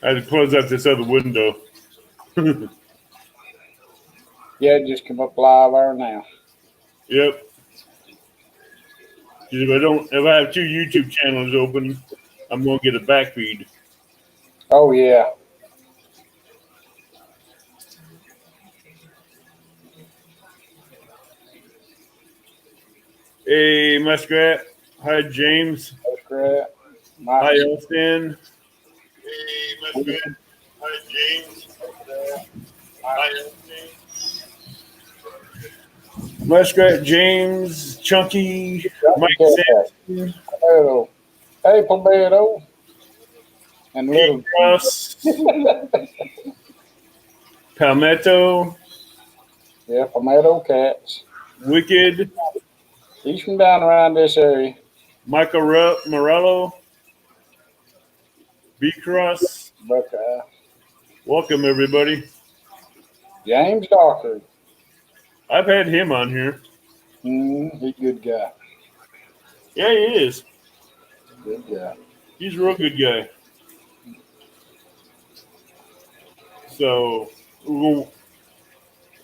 I had to close out this other window. Yeah, it just come up live there now. Yep. If I have two YouTube channels open, I'm gonna get a back feed. Oh yeah. Hey, Muskrat. Hi, James. That's great. Hi, Mike's Elston. Hey, Muskrat. Hi, James. Hi, Elston. Muskrat, James, Chunky, Mike Sampson, Palmetto. Hey, Palmetto. And King little Cross, Palmetto, yeah, Palmetto cats. Wicked, He's from down around this area. Michael Morello, B Cross. But Welcome, everybody. James Darker. I've had him on here. He's a good guy. Yeah, he is. Good guy. He's a real good guy. So we're going to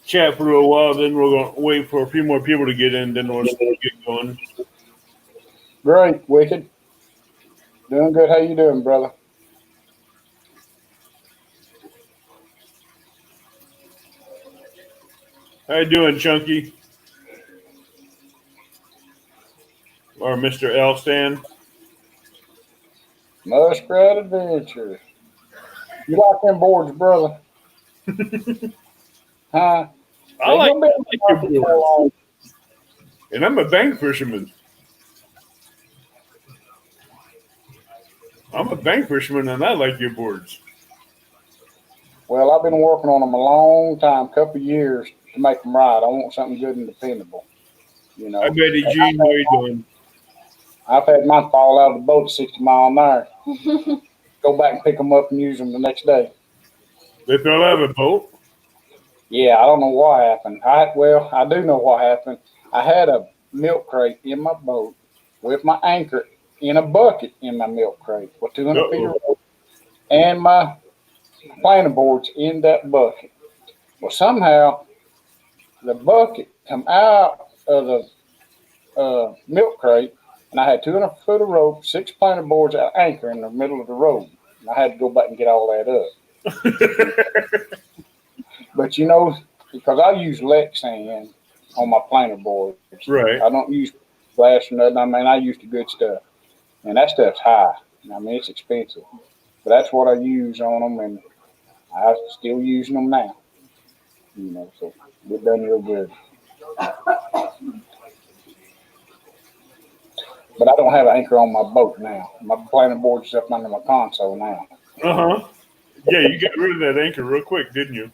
chat for a little while, then we're going to wait for a few more people to get in, then we'll get going. Great, Wicked. Doing good. How you doing, brother? How you doing, Chunky? Or Mr. Elstan? Muskrat Adventure. You like them boards, brother? Huh? I like your boards. And I'm a bank fisherman. I'm a bank fisherman, and I like your boards. Well, I've been working on them a long time, couple of years to make them right. I want something good and dependable. You know. I bet he Gene, how you doing? I've had mine fall out of the boat 60 mile an hour. Go back and pick them up and use them the next day. They fell out of a boat? Yeah, I don't know what happened. I do know what happened. I had a milk crate in my boat with my anchor in a bucket in my milk crate with 200 feet of rope and my planer boards in that bucket. Well, somehow the bucket come out of the milk crate, and I had 200 foot of rope, 6 planer boards at anchor in the middle of the road. And I had to go back and get all that up. But you know, because I use Lexan on my planer boards. Right. I don't use glass or nothing. I mean, I use the good stuff. And that stuff's high. I mean, it's expensive. But that's what I use on them, and I'm still using them now. You know, so it done real good. But I don't have an anchor on my boat now. My planer board is up under my console now. Uh-huh. Yeah, you got rid of that anchor real quick, didn't you?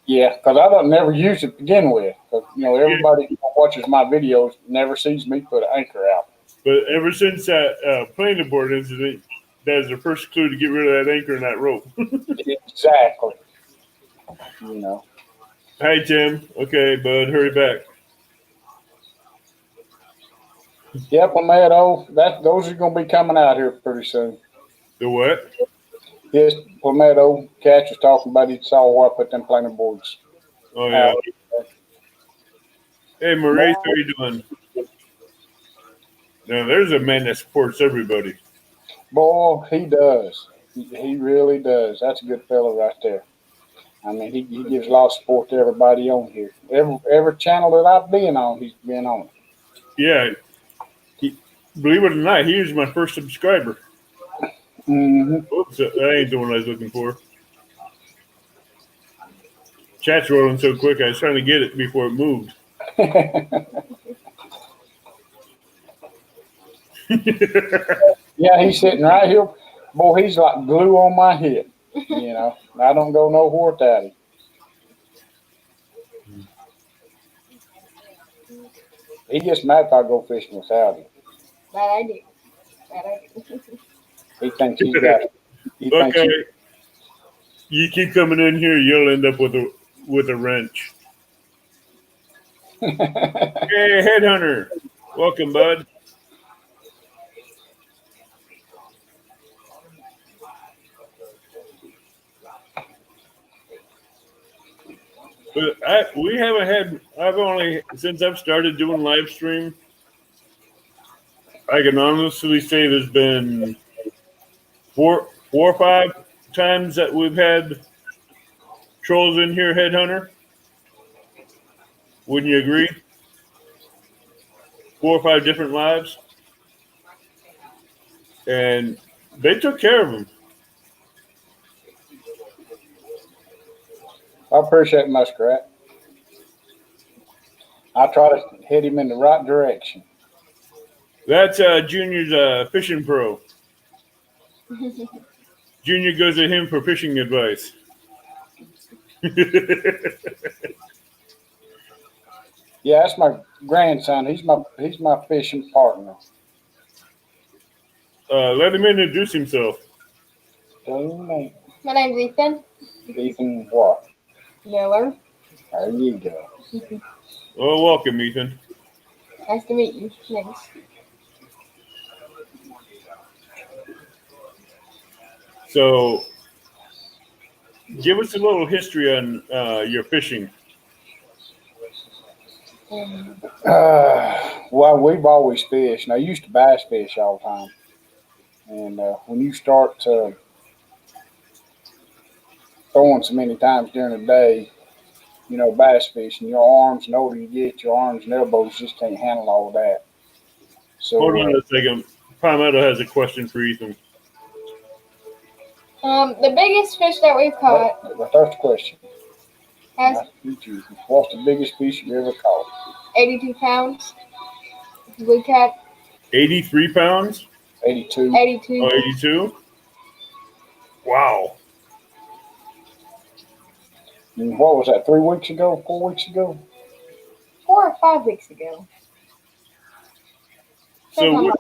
Yeah, because I don't never use it to begin with. Cause, you know, everybody who watches my videos never sees me put an anchor out. But ever since that planer board incident, that's the first clue to get rid of that anchor and that rope. Exactly. You know. Hey, Tim. Okay, bud, hurry back. Yep, on that. Those are going to be coming out here pretty soon. The what? Yes, Palmetto Catch was talking about he saw where I put them planer boards. Oh, yeah. Hey, Maurice, how you doing? Now, there's a man that supports everybody. Boy, he does. He really does. That's a good fellow right there. I mean, he gives a lot of support to everybody on here. Every channel that I've been on, he's been on. Yeah. Believe it or not, he was my first subscriber. Mm-hmm. Oops, that ain't the one I was looking for. Chat's rolling so quick, I was trying to get it before it moved. Yeah, he's sitting right here. Boy, he's like glue on my head. You know, I don't go nowhere without him. He gets mad if I go fishing without him. That I do. He thinks he's got it. Okay. You keep coming in here, you'll end up with a wrench. Hey, Headhunter. Welcome, bud. But we haven't had. I've only since I've started doing live stream. I can honestly say there's been four or five times that we've had trolls in here, headhunter. Wouldn't you agree? 4 or 5 different lives, and they took care of them. I appreciate Muskrat. I try to head him in the right direction. That's Junior's fishing pro. Junior goes to him for fishing advice. Yeah, that's my grandson. He's my fishing partner. Let him introduce himself. Amen. My name's Ethan Ethan what? Miller. There you go. Well, welcome, Ethan. Nice to meet you. Thanks. So, give us a little history on your fishing. Well, we've always fished. And I used to bass fish all the time. And when you start throwing so many times during the day, you know, bass fishing, your arms, the older you get, your arms and elbows just can't handle all that. So, Hold on a second. Palmetto has a question for Ethan. The biggest fish that we've caught the first question. has What's the biggest fish you ever caught? 82 pounds. Blue cat, 83 pounds? 82. 82. Oh, 82? Wow. And what was that, 3 weeks ago, 4 weeks ago? 4 or 5 weeks ago. So,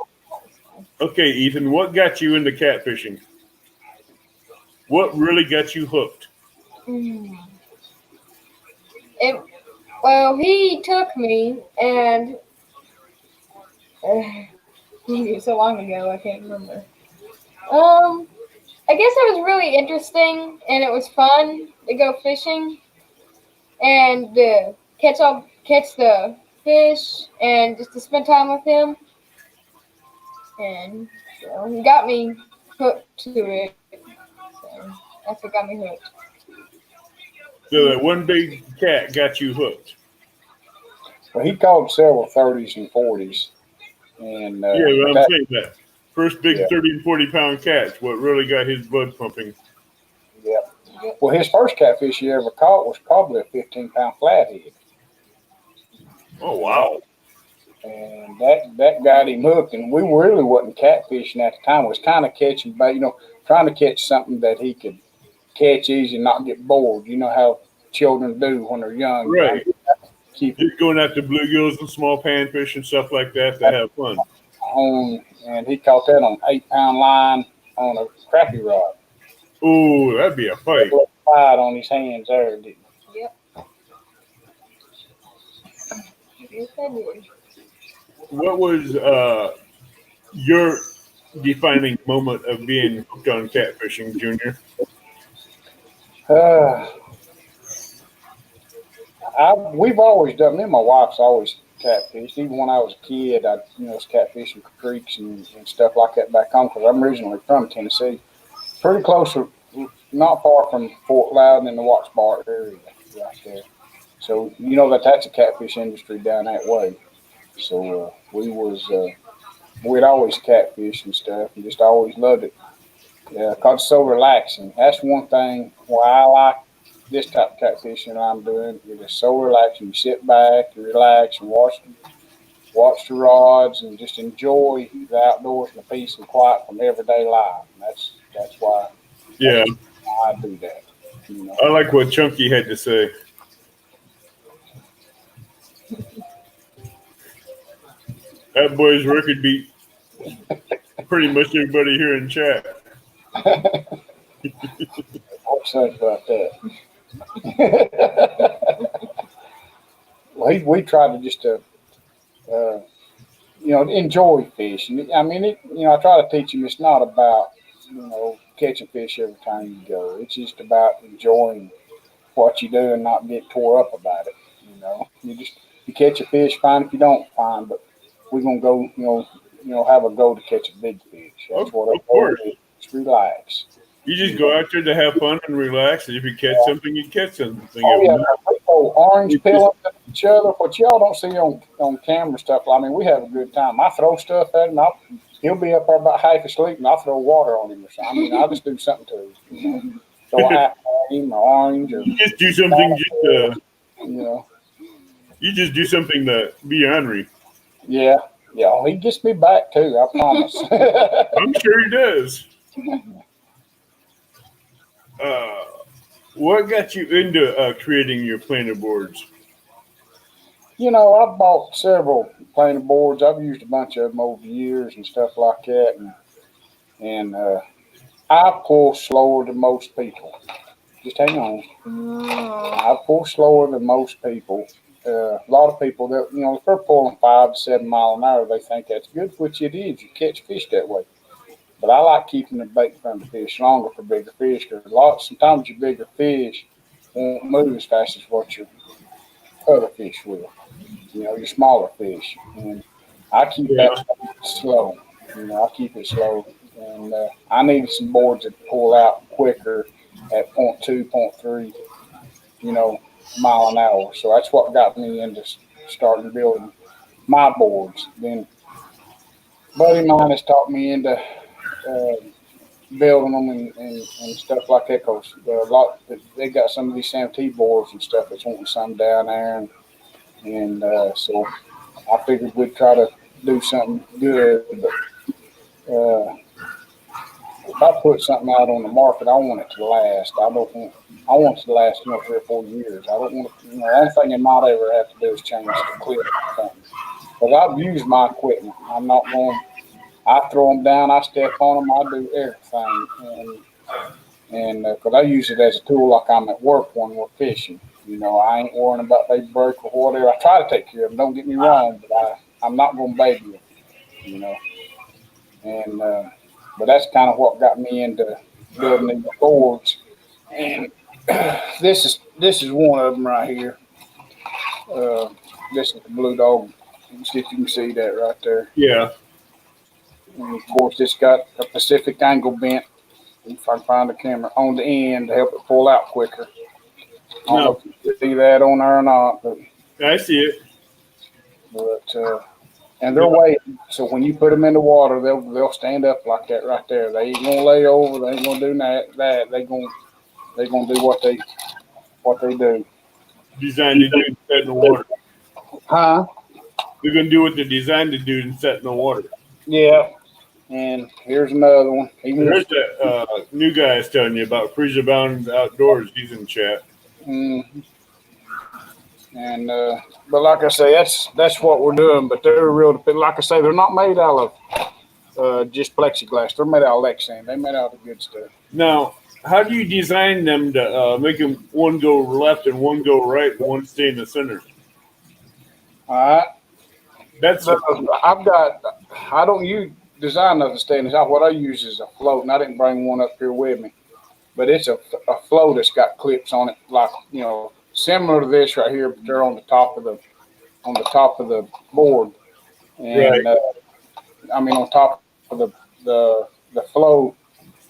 okay, Ethan, what got you into catfishing? What really got you hooked? Well, he took me, and so long ago, I can't remember. I guess it was really interesting, and it was fun to go fishing and catch the fish, and just to spend time with him. And so he got me hooked to it. So that's what got me hooked. So that one big cat got you hooked. Well, he caught several 30s and 40s. And yeah, but I'm saying that. First big 30 and 40 pound catch, what really got his blood pumping. Yep. Well, his first catfish he ever caught was probably a 15-pound flathead. Oh, wow. And that got him hooked. And we really wasn't catfishing at the time. We was kind of catching, but trying to catch something that he could catch easy and not get bored. You know how children do when they're young. Right. Keep just going after bluegills and small panfish and stuff like that to have fun. And he caught that on an 8-pound line on a crappie rod. Ooh, that'd be a fight. Fight on his hands there, didn't he? Yep. Yes, I did. What was your defining moment of being hooked on catfishing, Junior? We've always done. Me and my wife's always catfished. Even when I was a kid, I was catfishing creeks and stuff like that back home because I'm originally from Tennessee, pretty close, not far from Fort Loudon in the Watts Bar area, right there. So that's a catfish industry down that way. So we'd always catfish and stuff, and just always loved it. Yeah, cause it's so relaxing. That's one thing why I like this type of catfishing I'm doing. It is so relaxing. You sit back, you relax, and watch the rods, and just enjoy the outdoors and the peace and quiet from everyday life. And that's why. Yeah, I do that. I like what Chunky had to say. That boy's record beat pretty much everybody here in chat. I'm sorry about that. Well, we try to just enjoy fishing. I mean, I try to teach him it's not about catching fish every time you go. It's just about enjoying what you do and not get tore up about it. You know, you catch a fish, fine. If you don't, fine. But we're gonna go, have a go to catch a big fish. That's what Of course. Just relax. You just go out there to have fun and relax, and if you catch something, you catch something. Oh yeah, people orange peeling at each other, what y'all don't see on camera stuff. I mean, we have a good time. I throw stuff at him. He'll be up there about half asleep, and I'll throw water on him or something. I mean, I'll just do something to him. You know? Throw an apple at him or orange. Or, you just do something you just do something to be ornery. Yeah. He gets me back too. I promise. I'm sure he does. What got you into creating your planer boards? I've bought several planer boards. I've used a bunch of them over the years and stuff like that. And I pull slower than most people. Just hang on. I pull slower than most people. A lot of people that if they're pulling 5 to 7 miles an hour, they think that's good, which it is. You catch fish that way. But I like keeping the bait from the fish longer for bigger fish because sometimes your bigger fish won't move as fast as what your other fish will. Your smaller fish. And I keep that slow. I keep it slow. And I needed some boards that pull out quicker at 0.2, 0.3, mile an hour. So that's what got me into starting building my boards. Then a buddy of mine has taught me into building them and stuff like that because they got some of these Santee boards and stuff that's wanting some down there. And so I figured we'd try to do something good. But if I put something out on the market, I want it to last. I want it to last 3 or 4 years. I don't want to, the only thing I might ever have to do is change the equipment or something. But I've used my equipment. I'm not going. I throw them down. I step on them. I do everything, and because I use it as a tool, like I'm at work when we're fishing. I ain't worrying about they break or whatever. I try to take care of them. Don't get me wrong, but I'm not going to baby them. And but that's kind of what got me into building these boards. And this is one of them right here. This is the Blue Dog. See if you can see that right there. Yeah. And of course, it's got a Pacific angle bent. If I can find the camera on the end to help it pull out quicker. I don't know if you can see that on there or not, but I see it. But and they're weighted, so when you put them in the water, they'll stand up like that right there. They ain't gonna lay over. They ain't gonna do that. They gonna do what they do. Designed to do and set in the water. Huh? They're gonna do what they're designed to do and set in the water. Yeah. And here's another one. There's that new guy I was telling you about, Freezer Bound Outdoors. He's in chat. And but like I say, that's what we're doing. But they're real. Like I say, they're not made out of just plexiglass. They're made out of Lexan. They're made out of good stuff. Now, how do you design them to make them one go left and one go right and one stay in the center? All right. That's I don't use design nothing staying inside. What I use is a float, and I didn't bring one up here with me. But it's a float that's got clips on it, like similar to this right here, but they're on the top of the board, and right. I mean on top of the float,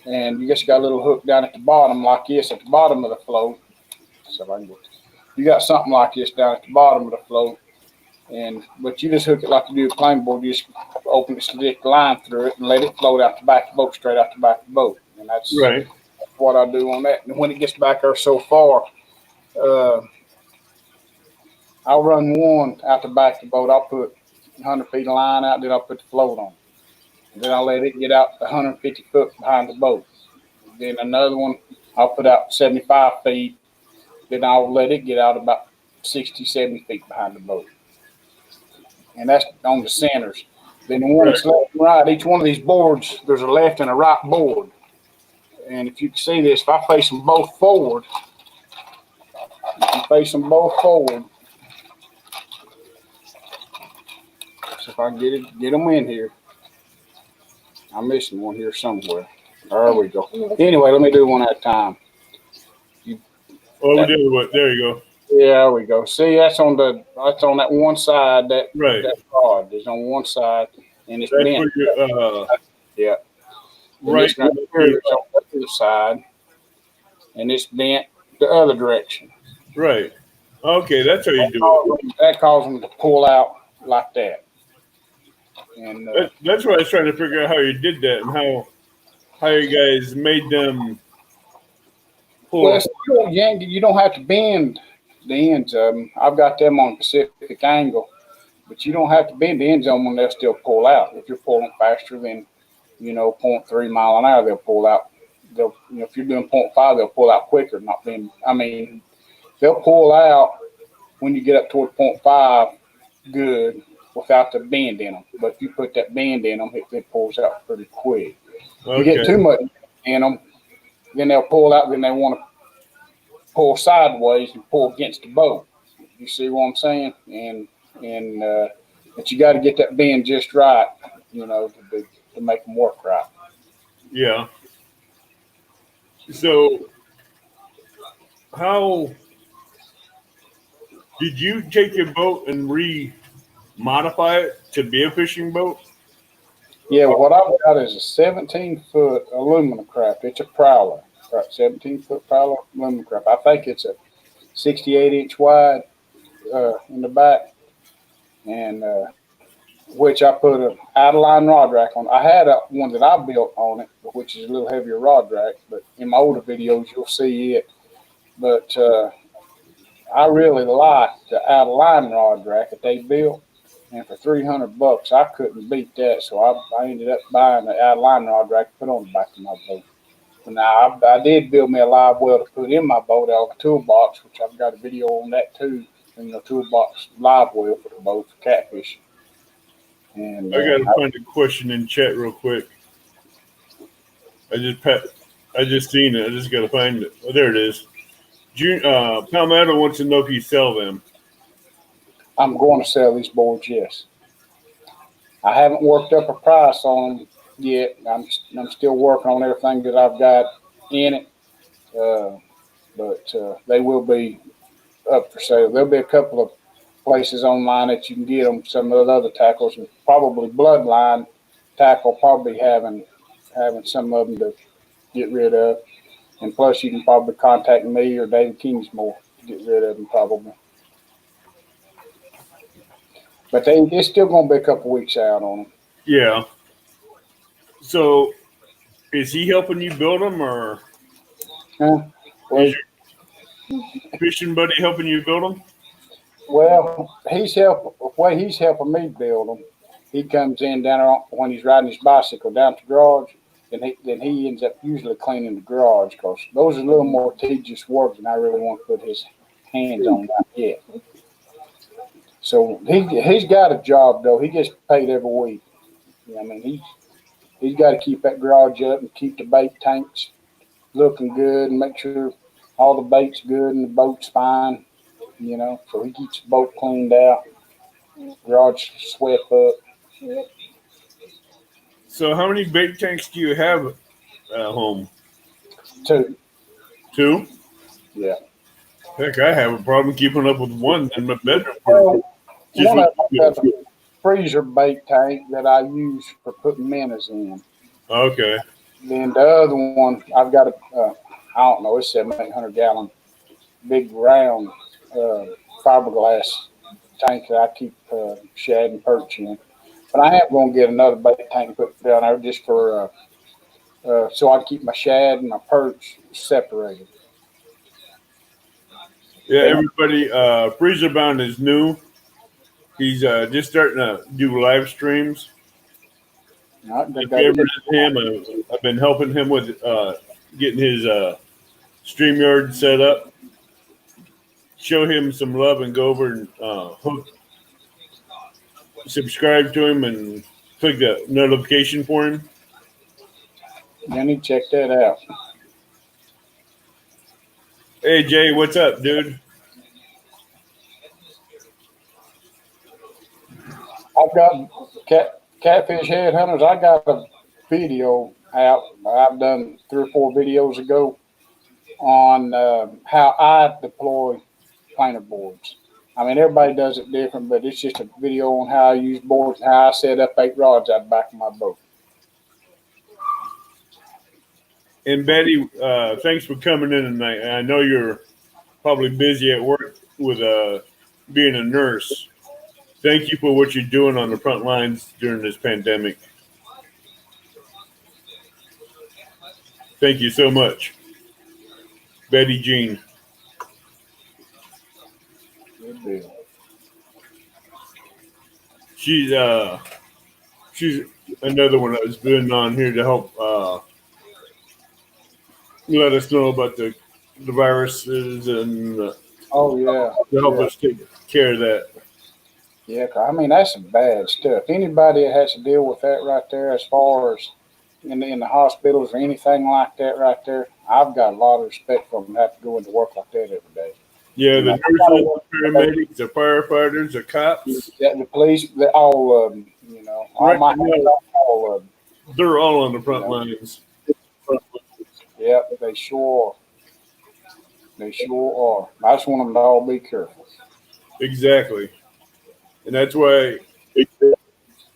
and you just got a little hook down at the bottom like this at the bottom of the float. So if I can get you got something like this down at the bottom of the float, but you just hook it like you do a plane board. You just open it, stick the line through it, and let it float out the back of the boat, straight out the back of the boat, and that's right. What I do on that. And when it gets back there so far, I'll run one out the back of the boat. I'll put 100 feet of line out, then I'll put the float on. And then I'll let it get out 150 foot behind the boat. Then another one, I'll put out 75 feet. Then I'll let it get out about 60, 70 feet behind the boat. And that's on the centers. Then the one that's left and right, each one of these boards, there's a left and a right board. And if you can see this, if I face them both forward, so if I can get them in here. I'm missing one here somewhere. There we go. Anyway, let me do one at a time. Oh, there you go. Yeah, there we go. See, that's on that one side. Right. That rod is on one side, and it's That's bent. where you Yeah. And right. this one here is on the other side, and it's bent the other direction. Right. Okay, that's how you do it. That causes them to pull out like that. And That's why I was trying to figure out how you did that and how you guys made them pull. well, you don't have to bend the ends of them. I've got them on a Pacific angle, but you don't have to bend the ends of them when they'll still pull out. If you're pulling faster than 0.3 mile an hour, they'll pull out. If you're doing 0.5, they'll pull out quicker. They'll pull out when you get up toward 0.5 good without the bend in them. But if you put that bend in them, it pulls out pretty quick. Okay. You get too much in them, then they'll pull out. Then they want to pull sideways and pull against the boat. You see what I'm saying? But you got to get that bend just right, to make them work right. Yeah. So, how did you take your boat and modify it to be a fishing boat? Yeah, what I've got is a 17-foot aluminum craft. It's a prowler, right? 17-foot prowler aluminum craft. I think it's a 68-inch wide in the back, and which I put an out-of-line rod rack on. I had one that I built on it, which is a little heavier rod rack, but in my older videos you'll see it. But I really like the out-of-line rod rack that they built, and for $300 I couldn't beat that. So I ended up buying the out-of-line rod rack to put on the back of my boat. Now I did build me a live well to put in my boat out of a toolbox, which I've got a video on that too. Toolbox live well for the boat for catfishing. And I gotta find a question in chat real quick. I just seen it. I just gotta find it. Oh, there it is. Palmetto wants to know if you sell them. I'm going to sell these boards, yes. I haven't worked up a price on them yet. I'm still working on everything that I've got in it, but they will be up for sale. There'll be a couple of places online that you can get them. Some of the other tackles, and probably Bloodline tackle, probably having some of them to get rid of. And plus, you can probably contact me or David Kingsmore to get rid of them, probably. But it's still going to be a couple weeks out on them. Yeah. So, is he helping you build them, or is your fishing buddy helping you build them? Well, the way he's helping me build them. He comes in down there when he's riding his bicycle down to the garage, and then he ends up usually cleaning the garage, because those are a little more tedious work than I really want to put his hands on that yet. So he's got a job though. He gets paid every week. He's got to keep that garage up and keep the bait tanks looking good and make sure all the bait's good and the boat's fine. So he keeps the boat cleaned out, garage swept up. Yep. So, how many bait tanks do you have at home? 2. 2? Yeah. Heck, I have a problem keeping up with one in my bedroom. One of them has a freezer bait tank that I use for putting minnows in. Okay. Then the other one, I've got it's 700-800 gallon, big round fiberglass tank that I keep shad and perch in. But I am going to get another bait tank put down there just for so I can keep my shad and my perch separated. Yeah, everybody, Freezer Bound is new. He's just starting to do live streams. If you ever him, I've been helping him with getting his StreamYard set up. Show him some love and go over and subscribe to him and click the notification for him. I need to check that out. Hey, Jay, what's up, dude? I've got Catfish Headhunters. I got a video out. I've done 3 or 4 videos ago on how I deploy planer boards. I mean, everybody does it different, but it's just a video on how I use boards and how I set up 8 rods out the back of my boat. And Betty, thanks for coming in tonight. I know you're probably busy at work with being a nurse. Thank you for what you're doing on the front lines during this pandemic. Thank you so much, Betty Jean. Good deal. She's another one that's been on here to help let us know about the viruses and Oh yeah, to help us take care of that. yeah. 'Cause I mean, that's some bad stuff. Anybody that has to deal with that right there, as far as in the hospitals or anything like that right there, I've got a lot of respect for them that have to go into work like that every day. Yeah, the nurses, the paramedics, the firefighters, the cops. The police, all of them, you know, Right, all of them. they're all on the front lines. Yep, they sure are. They sure are. I just want them to all be careful. Exactly. And that's why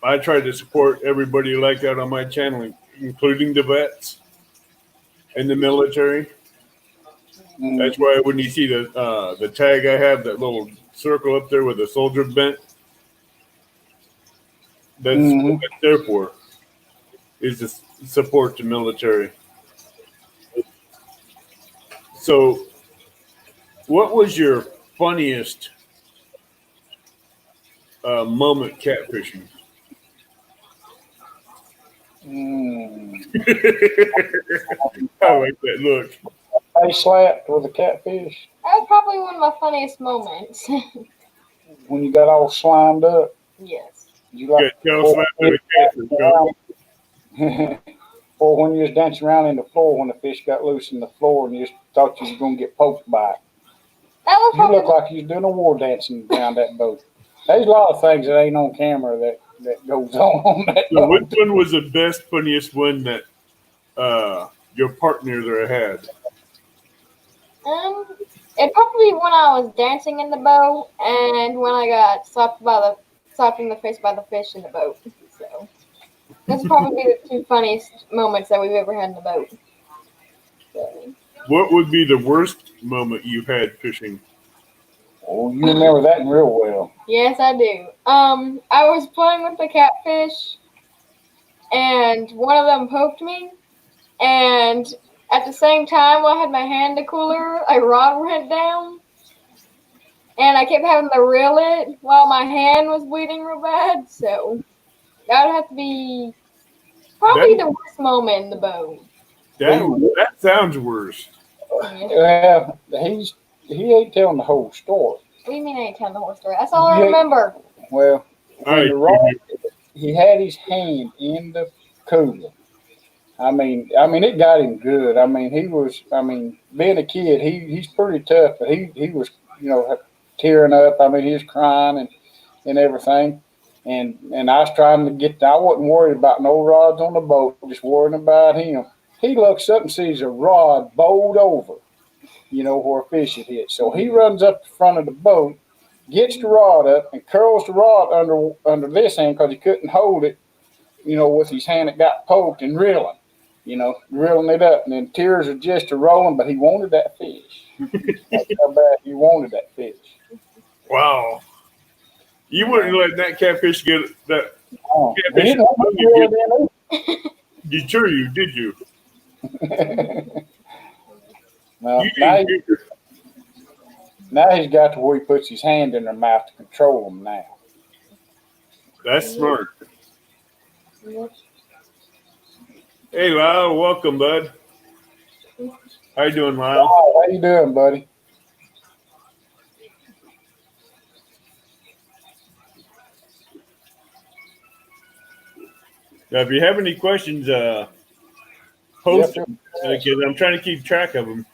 I try to support everybody like that on my channel, including the vets and the military. Mm. That's why when you see the tag I have, that little circle up there with the soldier bent, that's what it's there for, is to support the military. So, what was your funniest moment catfishing? I like that look. Face slapped with a catfish. That was probably one of my funniest moments. When you got all slimed up. Yes. You like tail slapped with a catfish. Or when you was dancing around in the floor when the fish got loose in the floor and you just thought you was gonna get poked by it. That was You look like you was doing a war dancing around that boat. There's a lot of things that ain't on camera that goes on that So boat. which one was the best, funniest one that your partner there had? It probably when I was dancing in the boat and when I got slapped in the face by the fish in the boat. So that's probably the two funniest moments that we've ever had in the boat. So. What would be the worst moment you've had fishing? Oh, you remember that real well. Yes, I do. I was playing with the catfish, and one of them poked me, and at the same time, while I had my hand to cooler, a rod went down, and I kept having to reel it while my hand was bleeding real bad. So that would have to be probably the worst moment in the boat. That sounds worse. Yeah, he ain't telling the whole story. What do you mean I ain't telling the whole story? That's all I remember. Well, Right. the rod, he had his hand in the cooler. I mean, it got him good. I mean, being a kid, he's pretty tough, but he was, tearing up. I mean, he was crying and everything. And I was trying to I wasn't worried about no rods on the boat, just worrying about him. He looks up and sees a rod bowled over, where a fish had hit. So he runs up the front of the boat, gets the rod up, and curls the rod under this hand because he couldn't hold it, with his hand that got poked and reeling it up. And then tears are just a rolling, but he wanted that fish. That's how bad he wanted that fish. Wow. You wouldn't let that catfish get that. Oh, catfish you sure you did you? Well, now he's got to where he puts his hand in their mouth to control them now. That's smart. Hey, Lyle, welcome, bud. How you doing, Lyle? Oh, how you doing, buddy? Now, if you have any questions, post them, because I'm trying to keep track of them.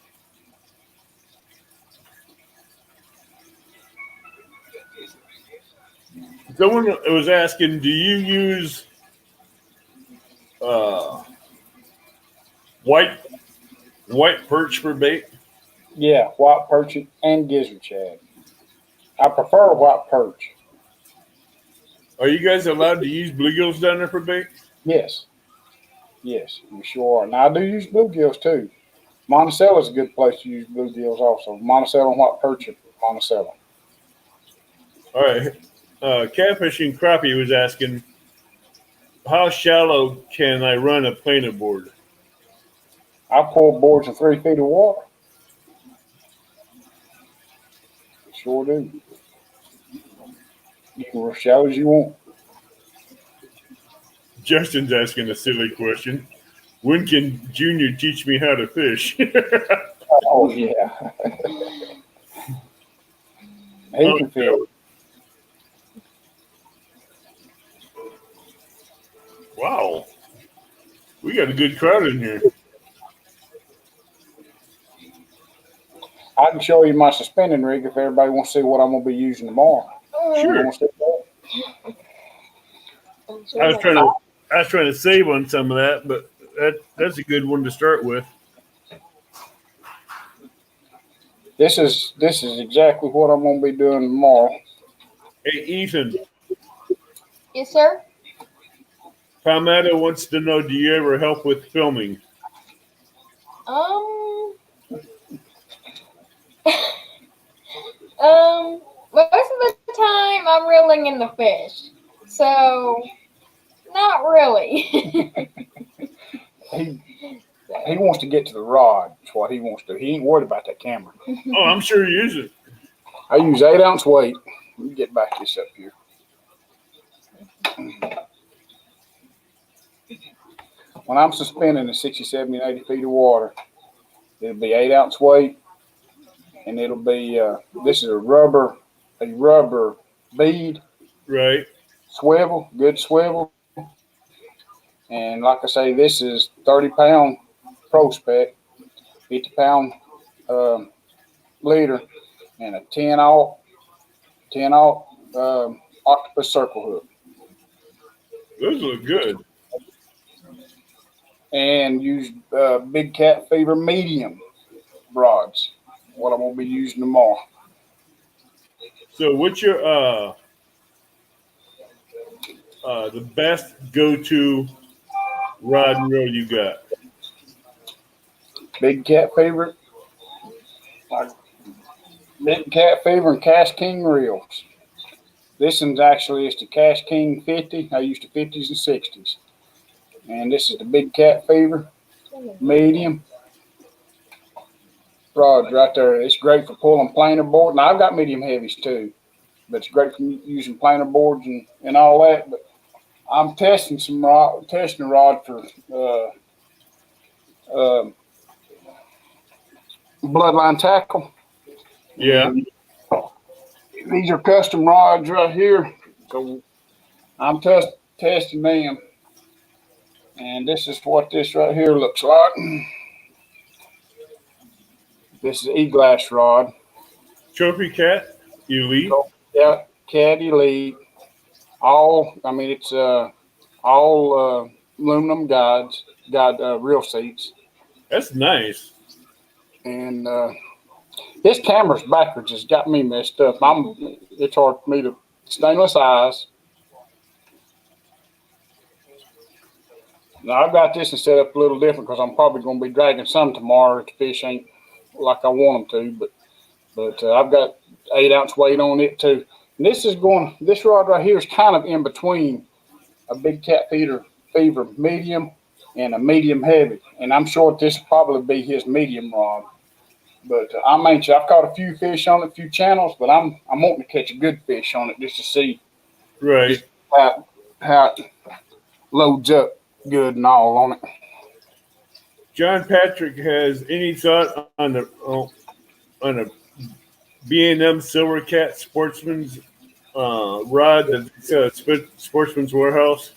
Someone was asking, do you use white perch for bait? Yeah, white perch and gizzard shad. I prefer white perch. Are you guys allowed to use bluegills down there for bait? Yes, yes, we sure are. Now I do use bluegills too. Monticello is a good place to use bluegills also. Monticello and white perch at Monticello. All right. Catfishing Crappie was asking, how shallow can I run a planer board? I pull boards in 3 feet of water. Sure do. You can as shallow as you want. Justin's asking a silly question. When can Junior teach me how to fish? Oh yeah. He can fish. Wow. We got a good crowd in here. I can show you my suspending rig if everybody wants to see what I'm going to be using tomorrow. Sure. I was trying to save on some of that, but that's a good one to start with. This is exactly what I'm going to be doing tomorrow. Hey, Ethan. Yes, sir. Palmetto wants to know, do you ever help with filming? Most of the time I'm reeling in the fish, so not really. He wants to get to the rod. That's what he wants to do. He ain't worried about that camera. Oh, I'm sure he is. I use 8-ounce weight. Let me get back this up here. When I'm suspending in 60, 70, and 80 feet of water, it'll be 8-ounce weight, and it'll be this is a rubber bead. Right. Swivel, good swivel. And like I say, this is 30-pound Pro Spec, 50-pound leader, and a 10-aught octopus circle hook. Those look good. And use Big Cat Fever medium rods. What I'm gonna be using tomorrow. So, what's your the best go-to rod and reel you got? Big Cat Fever, Big Cat Fever and Cash King reels. This one's actually it's the Cash King 50. I used the 50s and 60s. And this is the Big Cat Fever medium rods right there. It's great for pulling planer board. Now I've got medium heavies too, but it's great for using planer boards and all that. But I'm testing a rod for Bloodline tackle. Yeah. These are custom rods right here. So I'm testing them. And this is what this right here looks like. This is E-glass rod. Trophy Cat Elite. Yeah, Cat Elite. It's all aluminum guide reel seats. That's nice. And this camera's backwards. It's got me messed up. It's hard for me to stainless eyes. Now I've got this and set up a little different because I'm probably going to be dragging some tomorrow if the fish ain't like I want them to. But I've got 8-ounce weight on it too. And this rod right here is kind of in between a Big Cat Fever medium and a medium heavy. And I'm sure this will probably be his medium rod. But I'm anxious. I've caught a few fish on it, a few channels, but I'm wanting to catch a good fish on it just to see Right. how it loads up good and all on it. John Patrick has any thought on a B&M Silver Cat Sportsman's rod that's Sportsman's Warehouse?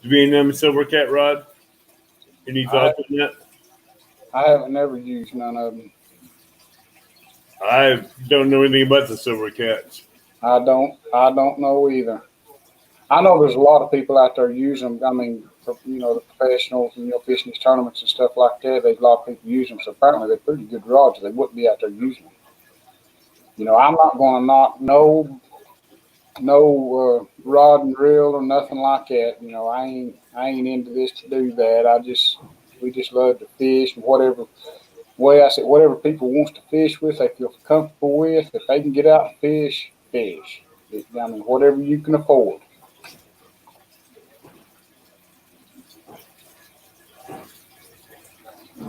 The B&M Silver Cat rod? Any thoughts on that? I haven't never used none of them. I don't know anything about the Silver Cats. I don't know either. I know there's a lot of people out there using them. I mean, the professionals and fishing these tournaments and stuff like that. There's a lot of people using them, so apparently they're pretty good rods. They wouldn't be out there using them. I'm not going to knock no rod and reel or nothing like that. I ain't into this to do that. We just love to fish and whatever way I said whatever people wants to fish with, they feel comfortable with. If they can get out and fish, fish. Whatever you can afford.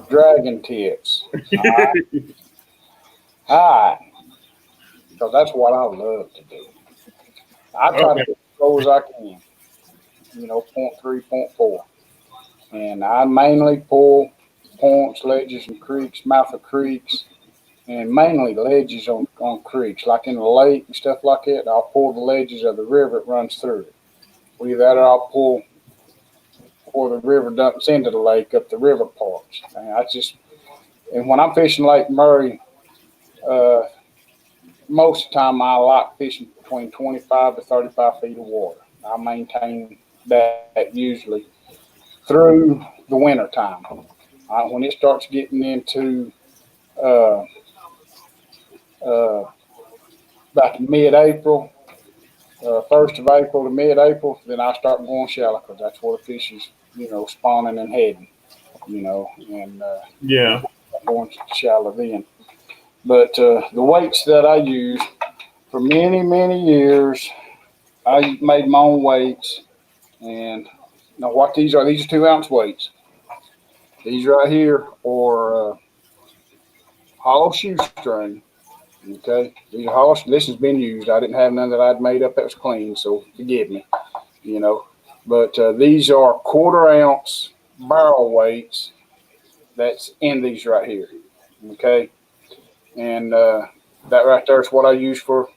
Dragon tips. All right. Because that's what I love to do. I try to get as low as I can. 0.3, 0.4. And I mainly pull points, ledges, and creeks, mouth of creeks, and mainly ledges on creeks, like in the lake and stuff like that. I'll pull the ledges of the river that runs through it. Either that or I'll pull where the river dumps into the lake up the river parts. And when I'm fishing Lake Murray, most of the time I like fishing between 25 to 35 feet of water. I maintain that usually through the winter time. When it starts getting into about mid-April, 1st of April to mid-April, then I start going shallow because that's where the fish is, spawning and heading, and going shallow then. But the weights that I use for many, many years, I made my own weights. And now what these are 2-ounce weights. These right here are hollow shoestring. Okay, these are hollow. This has been used. I didn't have none that I'd made up that was clean, so forgive me. But these are 1/4 ounce barrel weights. That's in these right here. Okay, and that right there is what I use for.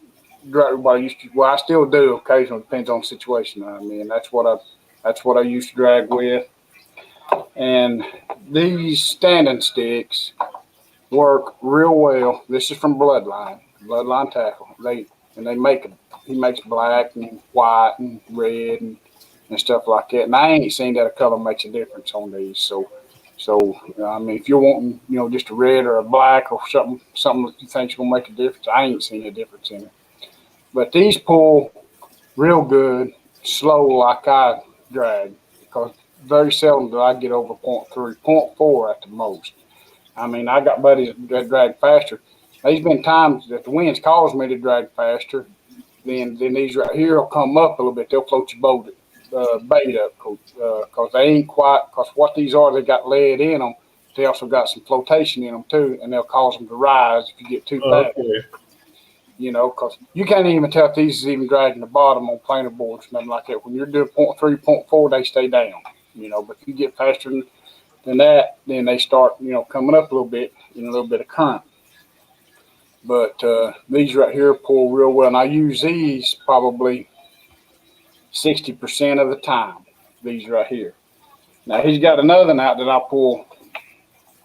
I still do occasionally. Depends on the situation. That's what I used to drag with. And these standing sticks work real well. This is from Bloodline Tackle. He makes black and white and red and stuff like that. And I ain't seen that a color makes a difference on these. So if you're wanting, just a red or a black or something that you think's gonna make a difference, I ain't seen a difference in it. But these pull real good, slow like I drag, because very seldom do I get over 0.3, 0.4 at the most. I got buddies that drag faster. There's been times that the winds cause me to drag faster. Then these right here will come up a little bit. They'll float your bait up because they ain't quite. Because what these are, they got lead in them. They also got some flotation in them too, and they'll cause them to rise if you get too fast. Okay. Because you can't even tell if these is even dragging the bottom on planer boards, nothing like that. When you're doing 0.3, 0.4, they stay down. But if you get faster than that, then they start, coming up a little bit in a little bit of current. But these right here pull real well, and I use these probably 60% of the time. These right here. Now he's got another knot that I pull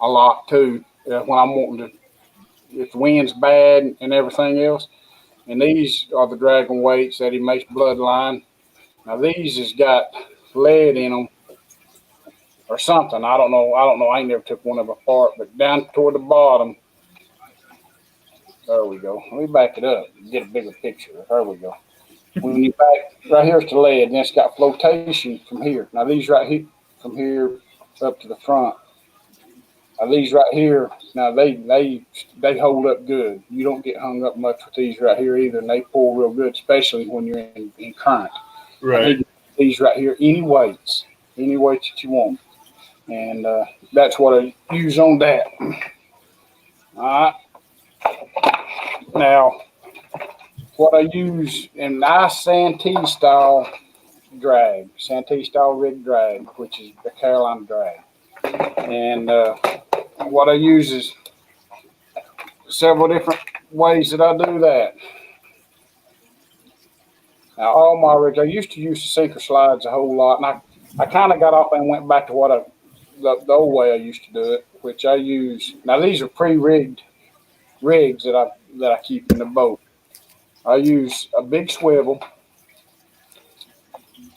a lot too when I'm wanting to. If the wind's bad and everything else, and these are the dragon weights that he makes Bloodline. Now these has got lead in them or something. I don't know. I ain't never took one of them apart, but down toward the bottom. There we go. Let me back it up and get a bigger picture. There we go. When you back right here's the lead, and it's got flotation from here. Now these right here, from here up to the front. Now these right here, now they hold up good. You don't get hung up much with these right here either, and they pull real good, especially when you're in current. Right. These right here, any weights that you want, and that's what I use on that. All right. Now, what I use in nice Santee style rig drag, which is the Carolina drag, and what I use is several different ways that I do that. Now, all my rigs, I used to use the sinker slides a whole lot, and I kind of got off and went back to the old way I used to do it, which I use. Now, these are pre-rigged rigs that I keep in the boat. I use a big swivel,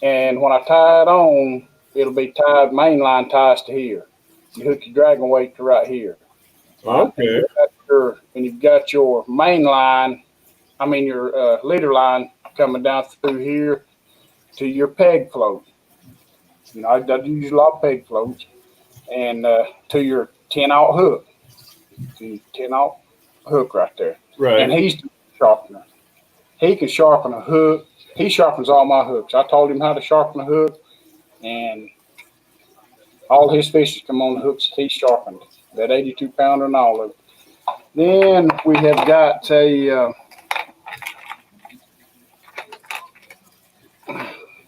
and when I tie it on, it'll be tied, main line ties to here. You hook your dragon weight to right here. Okay. And you've got your main line, your leader line coming down through here to your peg float. I use a lot of peg floats. And to your 10-aught hook. To your 10-aught hook right there. Right. And he's the sharpener. He can sharpen a hook. He sharpens all my hooks. I told him how to sharpen a hook, and all his fishes come on the hooks he sharpened. That 82-pounder and all of it. Then we have got the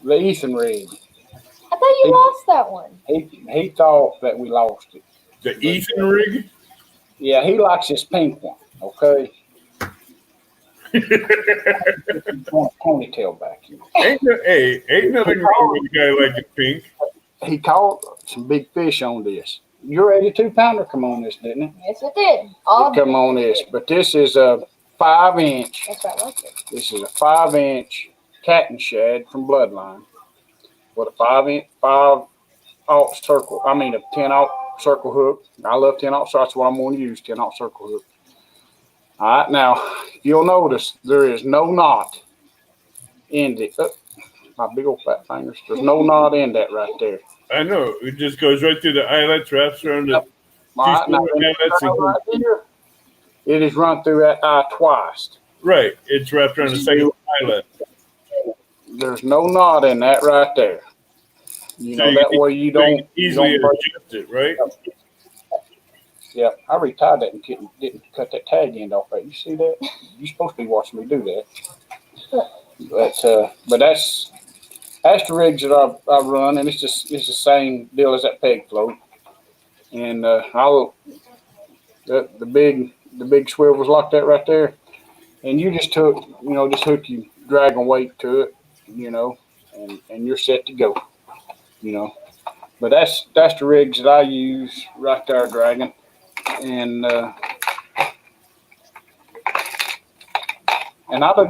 Ethan rig. I thought you lost that one. He thought that we lost it. The Ethan rig? Yeah, he likes his pink one, okay? Ponytail back here. Ain't nothing wrong with a guy liking pink. He caught some big fish on this. Your 82-pounder come on this, didn't it? Yes, it did. Come on this. But this is a 5-inch. That's right, like it. This is a 5-inch cat and shad from Bloodline with a 5-aught circle. A 10-aught circle hook. I love 10-aught, so that's what I'm going to use, 10-aught circle hook. All right, now, you'll notice there is no knot in it. My big old fat fingers. There's no knot in that right there. I know. It just goes right through the eyelets, wraps around the Right, now, right here, it is run through that eye twice. Right. It's wrapped around the second eyelet. There's no knot in that right there. That way you don't easily adjust it, right? Yeah, I retied that and didn't cut that tag end off that. You see that? You're supposed to be watching me do that. But that's the rigs that I run, and it's the same deal as that peg float. And the big swivels like that right there, and you just hook your dragon weight to it, and you're set to go, But that's the rigs that I use right there, Dragon, and I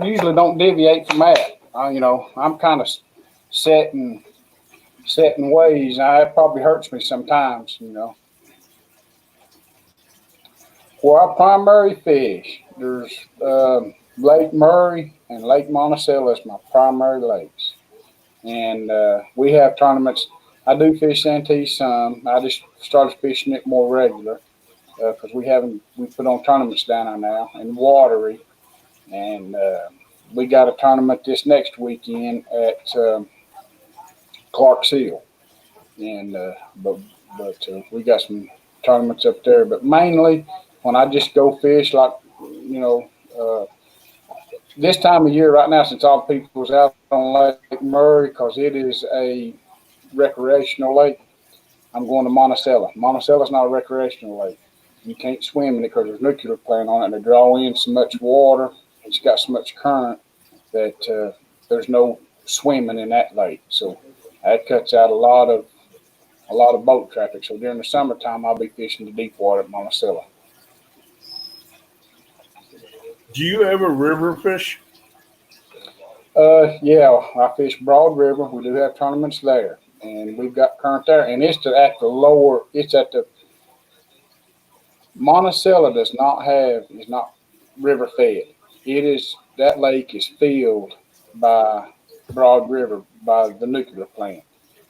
usually don't deviate from that. I'm kind of set in ways. It probably hurts me sometimes, For our primary fish, there's Lake Murray and Lake Monticello is my primary lakes. And we have tournaments. I do fish Santee some. I just started fishing it more regular because we put on tournaments down there now and Watery. And we got a tournament this next weekend at Clark's Hill. And but we got some tournaments up there. But mainly when I just go fish, like, this time of year right now, since all the people's out on Lake Murray, because it is a recreational lake, I'm going to Monticello. Monticello's not a recreational lake. You can't swim in it because there's nuclear plant on it, and they draw in so much water. It's got so much current that there's no swimming in that lake. So that cuts out a lot of boat traffic. So during the summertime, I'll be fishing the deep water at Monticello. Do you ever river fish? Yeah, I fish Broad River. We do have tournaments there, and we've got current there. And it's at the Monticello is not river fed. That lake is filled by Broad River by the nuclear plant.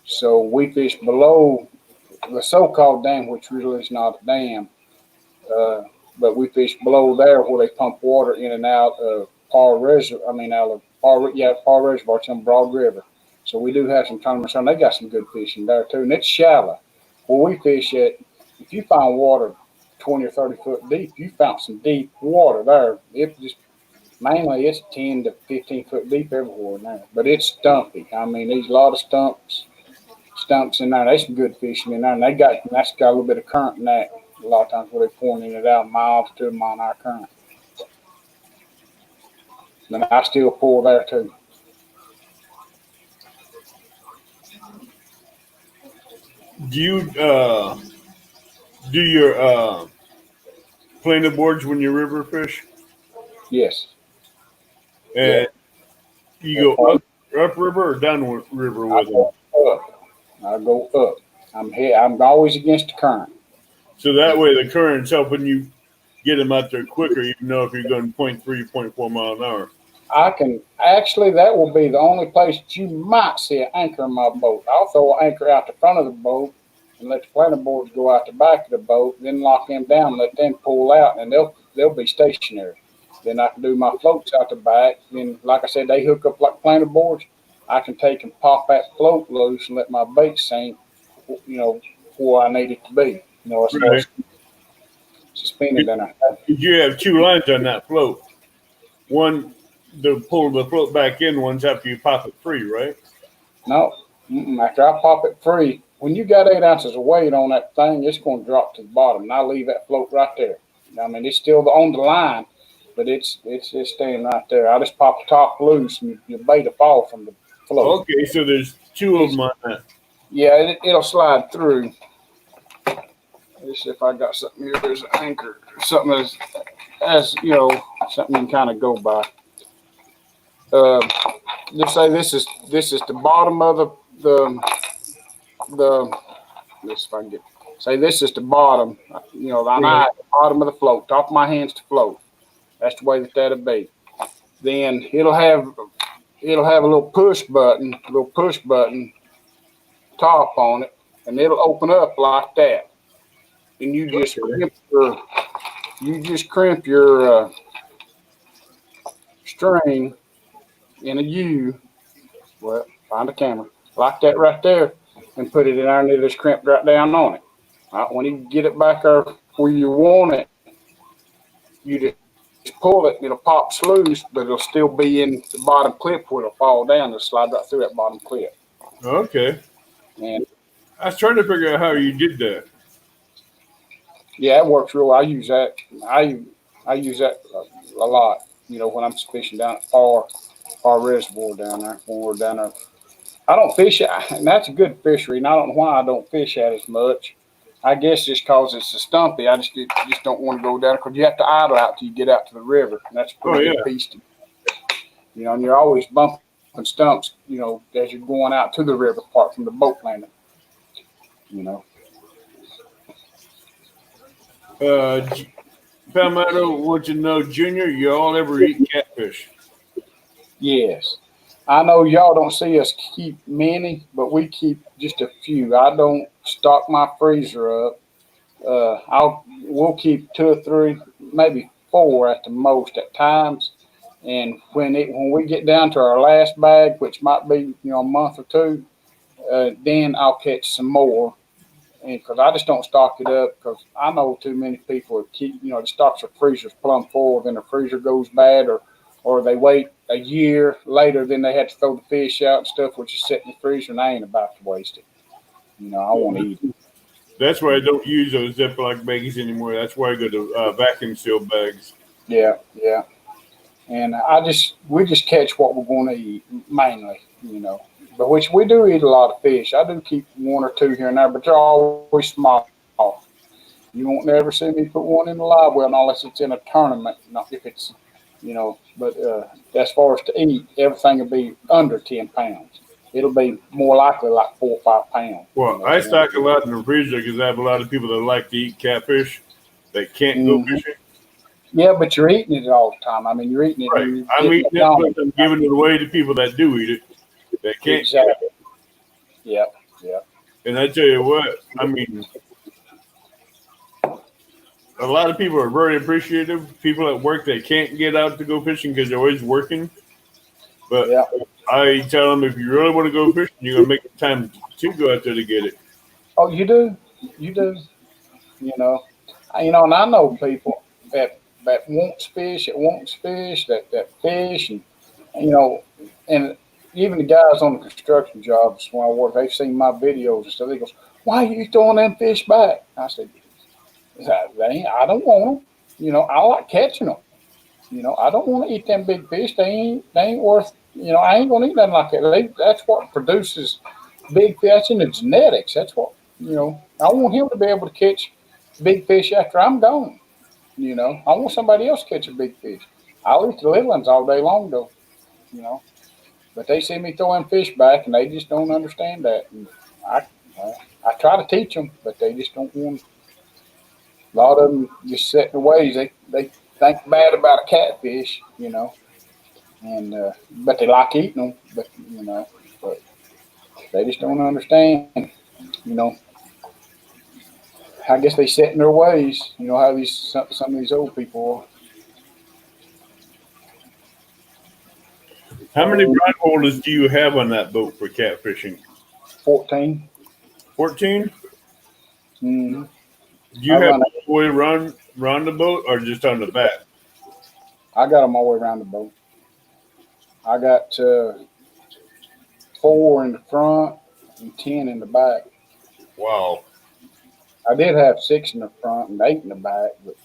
So we fish below the so-called dam, which really is not a dam. But we fish below there where they pump water in and out of Paul Reservoir. Paul Reservoir, it's on Broad River. So we do have some tournaments on. They got some good fishing there too, and it's shallow. Where we fish at, if you find water 20 or 30 foot deep, you found some deep water there. Mainly it's 10 to 15 foot deep everywhere now, but it's stumpy. There's a lot of stumps in there. There's some good fishing in there, and that's got a little bit of current in that. A lot of times where they're pouring it out miles to a mile an hour current. And I still pull there too. Do you do your planer boards when you river fish? Yes. And you go up river or down river with them? I go up. I'm always against the current. So that way the current's helping you get them out there quicker, even though if you're going 0.3, 0.4 mile an hour. I can actually, that will be the only place that you might see an anchor in my boat. I'll throw an anchor out the front of the boat and let the planer boards go out the back of the boat, then lock them down and let them pull out, and they'll be stationary. Then I can do my floats out the back. Then, like I said, they hook up like planer boards. I can take and pop that float loose and let my bait sink, where I need it to be. As far as suspended in there. You have two lines on that float. One to pull the float back in, one's after you pop it free, right? No. After I pop it free, when you got 8 ounces of weight on that thing, it's going to drop to the bottom. And I leave that float right there. I mean, it's still on the line, but it's staying right there. I just pop the top loose, and your bait will fall from the float. Okay, so there's two of them on that. Yeah, it'll slide through. Let's see if I got something here. There's an anchor, something as something you can kind of go by. Just say this is the bottom of the. Let's see if I can get. Say this is the bottom. The bottom of the float. Top of my hands to float. That's the way that'll be. Then it'll have a little push button top on it, and it'll open up like that. And you just crimp your string in a U. Well, find a camera like that right there, and put it in there, and it'll just crimp right down on it. When you get it back there where you want it, you just pull it, and it'll pop loose, but it'll still be in the bottom clip where it'll fall down. It'll slide right through that bottom clip. Okay. And I was trying to figure out how you did that. yeah, it works real well. I use that. I use that a lot. When I'm fishing down at Far Reservoir down there, when we're down there. I don't fish it, and that's a good fishery, and I don't know why I don't fish at as much. I guess just because it's a stumpy, I just don't want to go down because you have to idle out till you get out to the river, and that's a pretty good piece. And you're always bumping stumps, as you're going out to the river, apart from the boat landing. Palmetto wants to know, Junior, you all ever eat catfish? Yes. I know y'all don't see us keep many, but we keep just a few. I don't stock my freezer up. We'll keep 2 or 3, maybe 4 at the most at times. And when we get down to our last bag, which might be a month or 2, then I'll catch some more. And because I just don't stock it up, because I know too many people keep the stocks their freezers plumb full, then the freezer goes bad, or they wait a year later, then they have to throw the fish out and stuff, which is sitting in the freezer, and I ain't about to waste it. I want to eat it. That's why I don't use those Ziploc bags anymore. That's why I go to vacuum sealed bags. Yeah. And we just catch what we're going to eat mainly, But which we do eat a lot of fish. I do keep 1 or 2 here and there, but they're always small. You won't never see me put one in the live well unless it's in a tournament. Not if it's, But as far as to eat, everything will be under 10 pounds. It'll be more likely like 4 or 5 pounds. Well, I stock a lot in the freezer because I have a lot of people that like to eat catfish that can't go fishing. Yeah, but you're eating it all the time. I mean, you're eating it. Right. I'm eating it, but I'm giving it away to people that do eat it. That can't. Exactly. Yeah. And I tell you what, I mean, a lot of people are very appreciative. People at work that can't get out to go fishing because they're always working. But I tell them, if you really want to go fishing, you're going to make the time to go out there to get it. Oh, you do. And I know people that wants fish, that fish, and and even the guys on the construction jobs when I work, they've seen my videos and stuff. They go, "Why are you throwing them fish back?" I said, "I don't want them. I like catching them. I don't want to eat them big fish. They ain't worth. I ain't gonna eat nothing like that. That's what produces big fish. That's in the genetics. That's what I want him to be able to catch big fish after I'm gone. I want somebody else to catch a big fish. I'll eat the little ones all day long, though. But they see me throwing fish back, and they just don't understand that. And I try to teach them, but they just don't want. A lot of them just set in their ways. They think bad about a catfish, and but they like eating them. But they just don't understand. You know, I guess they set in their ways. You know how some of these old people How many rod holders do you have on that boat for catfishing? 14. 14? Mm-hmm. Do you have all the way around the boat or just on the back? I got them all the way around the boat. I got 4 in the front and 10 in the back. Wow. I did have 6 in the front and 8 in the back, but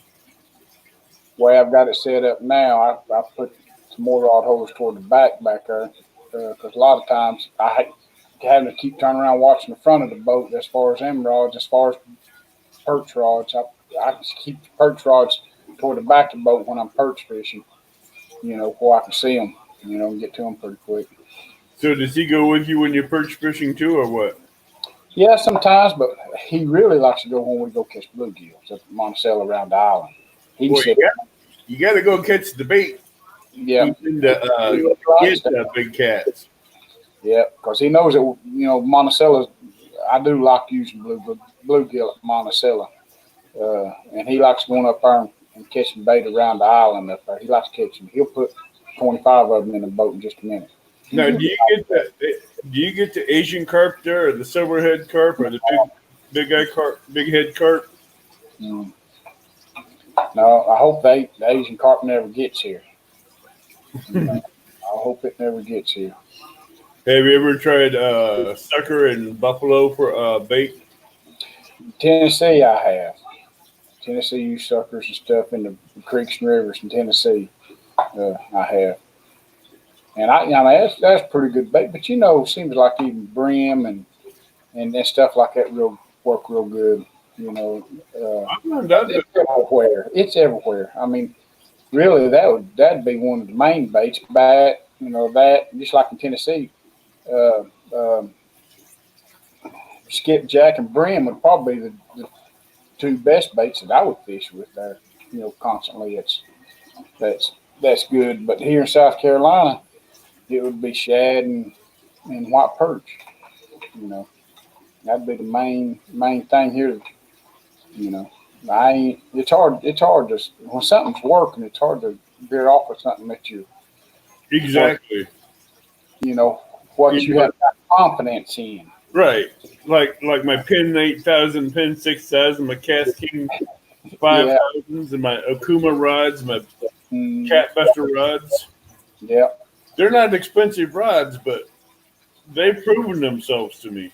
the way I've got it set up now, I put some more rod holders toward the back there, because a lot of times I hate having to keep turning around watching the front of the boat as far as them rods, as far as perch rods. I just keep the perch rods toward the back of the boat when I'm perch fishing, where I can see them, and get to them pretty quick. So does he go with you when you're perch fishing too, or what? Yeah, sometimes, but he really likes to go when we go catch bluegills at Monticello around the island. He Well, you got to go catch the bait. Yeah. Get big cats. Yeah, because he knows that, Monticello, I do like using bluegill at Monticello. And he likes going up there and catching bait around the island up there. He likes catching. He'll put 25 of them in the boat in just a minute. Now, do you get the Asian carp there, or the silverhead carp, or the big head carp? Mm. No, I hope the Asian carp never gets here. I hope it never gets here. Have you ever tried sucker and buffalo for bait? Tennessee, I have. Tennessee use suckers and stuff in the creeks and rivers in Tennessee. I have. And that's pretty good bait. But it seems like even brim and stuff like that work real good. It's everywhere. It's everywhere. I mean, really, that'd be one of the main baits. Bat, that just like in Tennessee, skipjack and brim would probably be the 2 best baits that I would fish with there. Constantly. That's good. But here in South Carolina, it would be shad and white perch. That'd be the main thing here. It's hard to, when something's working, it's hard to veer off of something that you exactly. What you have confidence in. Right. Like my Pin 8000, Pin 6000, my Cast King 5000s, and my Okuma rods, my Catbuster rods. Yeah. They're not expensive rods, but they've proven themselves to me.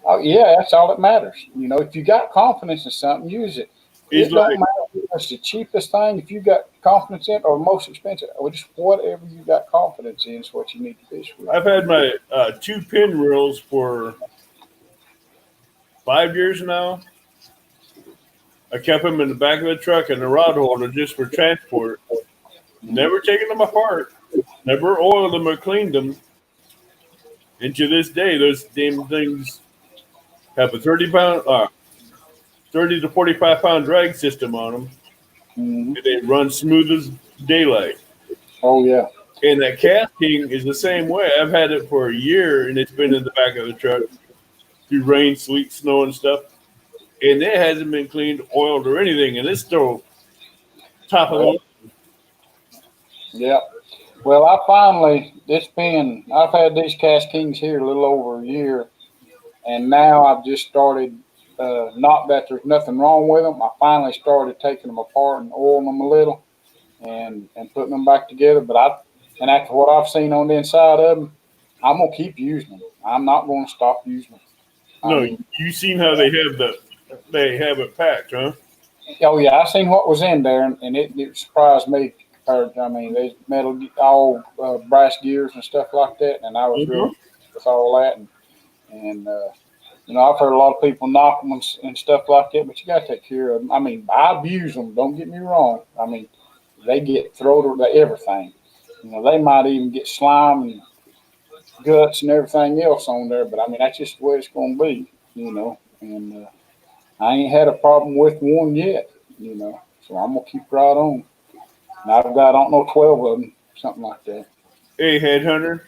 Oh, yeah, that's all that matters. If you got confidence in something, use it. It don't matter if it's the cheapest thing. If you got confidence in it, or most expensive, or just whatever you got confidence in is what you need to fish with. I've had my 2 pin reels for 5 years now. I kept them in the back of the truck and the rod holder just for transport. Never taken them apart. Never oiled them or cleaned them. And to this day, those damn things have a 30 to 45 pound drag system on them. Mm-hmm. And they run smooth as daylight. Oh, yeah. And that Cast King is the same way. I've had it for a year, and it's been in the back of the truck through rain, sleet, snow, and stuff. And it hasn't been cleaned, oiled, or anything. And it's still top of the line. Yeah. Well, I've had these Cast Kings here a little over a year. And now I've just started, not that there's nothing wrong with them. I finally started taking them apart and oiling them a little and putting them back together. But after what I've seen on the inside of them, I'm going to keep using them. I'm not going to stop using them. No, you've seen how they have it packed, huh? Oh, yeah. I seen what was in there, and it surprised me. There's metal, all brass gears and stuff like that. And I was real with all that. And I've heard a lot of people knock them and stuff like that, but you got to take care of them. I abuse them. Don't get me wrong. They get thrown to everything. They might even get slime and guts and everything else on there, but that's just the way it's going to be. and I ain't had a problem with one yet, so I'm gonna keep right on. And I've got, I don't know, 12 of them, something like that. Hey, headhunter,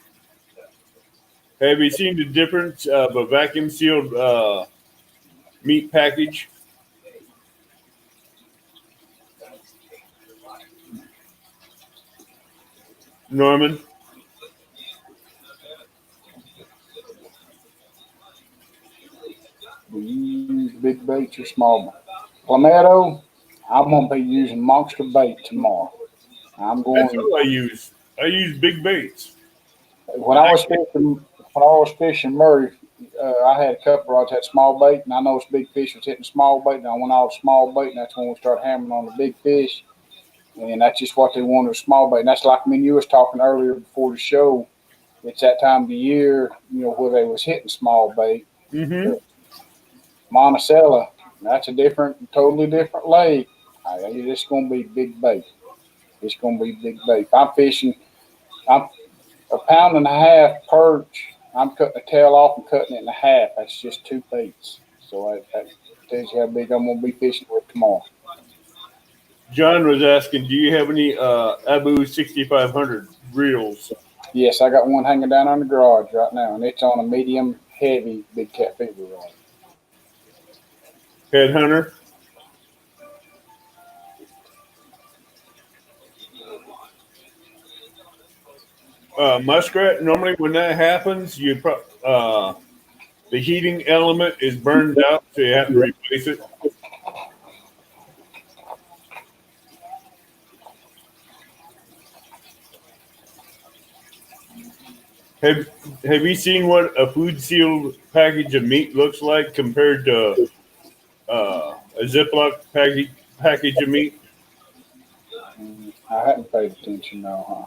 have you seen the difference of a vacuum sealed meat package? Norman? Do you use big baits or small bait? Palmetto, I'm gonna be using monster bait tomorrow. I'm That's going. all I use. I use big baits. When I was fishing Murray, I had a couple rods had small bait, and I noticed big fish was hitting small bait. And I went out with small bait, and that's when we started hammering on the big fish. And that's just what they wanted, was small bait. And that's like me and you was talking earlier before the show. It's that time of the year, where they was hitting small bait. Mm-hmm. But Monticello, that's a totally different lake. It's gonna be big bait. It's gonna be big bait. If I'm fishing, I'm a pound and a half perch. I'm cutting the tail off and cutting it in half. That's just 2 baits. So that tells you how big I'm gonna be fishing with tomorrow. John was asking, do you have any Abu 6500 reels? Yes, I got one hanging down on the garage right now, and it's on a medium heavy big cat feeder rod. Headhunter? Muskrat, normally when that happens, the heating element is burned out, so you have to replace it. Have Have you seen what a food sealed package of meat looks like compared to a Ziploc package of meat? I hadn't paid attention now, huh?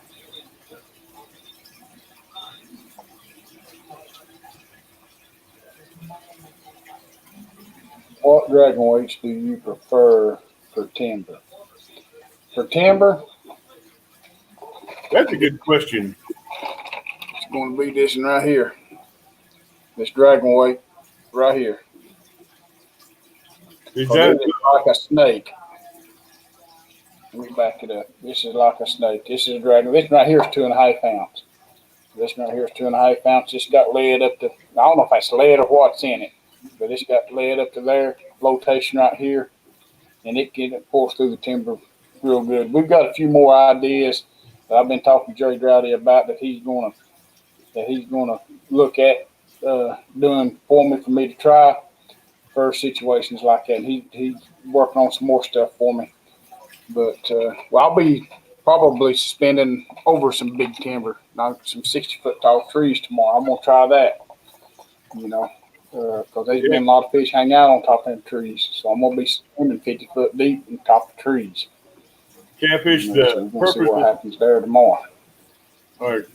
What dragon weights do you prefer for timber? For timber, That's a good question. it's going to be this one right here. This dragon weight right here. Is 'Cause that this is like a snake. Let me back it up. This is like a snake. This is a dragon. This right here is 2.5 ounces. This right here is 2.5 ounces. It's got lead up to, I don't know if it's lead or what's in it, but it's got lead up to there, flotation right here, and it pulls through the timber real good. We've got a few more ideas that I've been talking to Jerry Droughty about that he's gonna look at doing for me to try for situations like that. He's working on some more stuff for me. But I'll be probably spending over some big timber, not some 60-foot tall trees tomorrow. I'm gonna try that, because there's been a lot of fish hang out on top of them trees. So I'm gonna be swimming 50 foot deep in top of trees. catfish? So The we're gonna see purpose what happens there tomorrow. or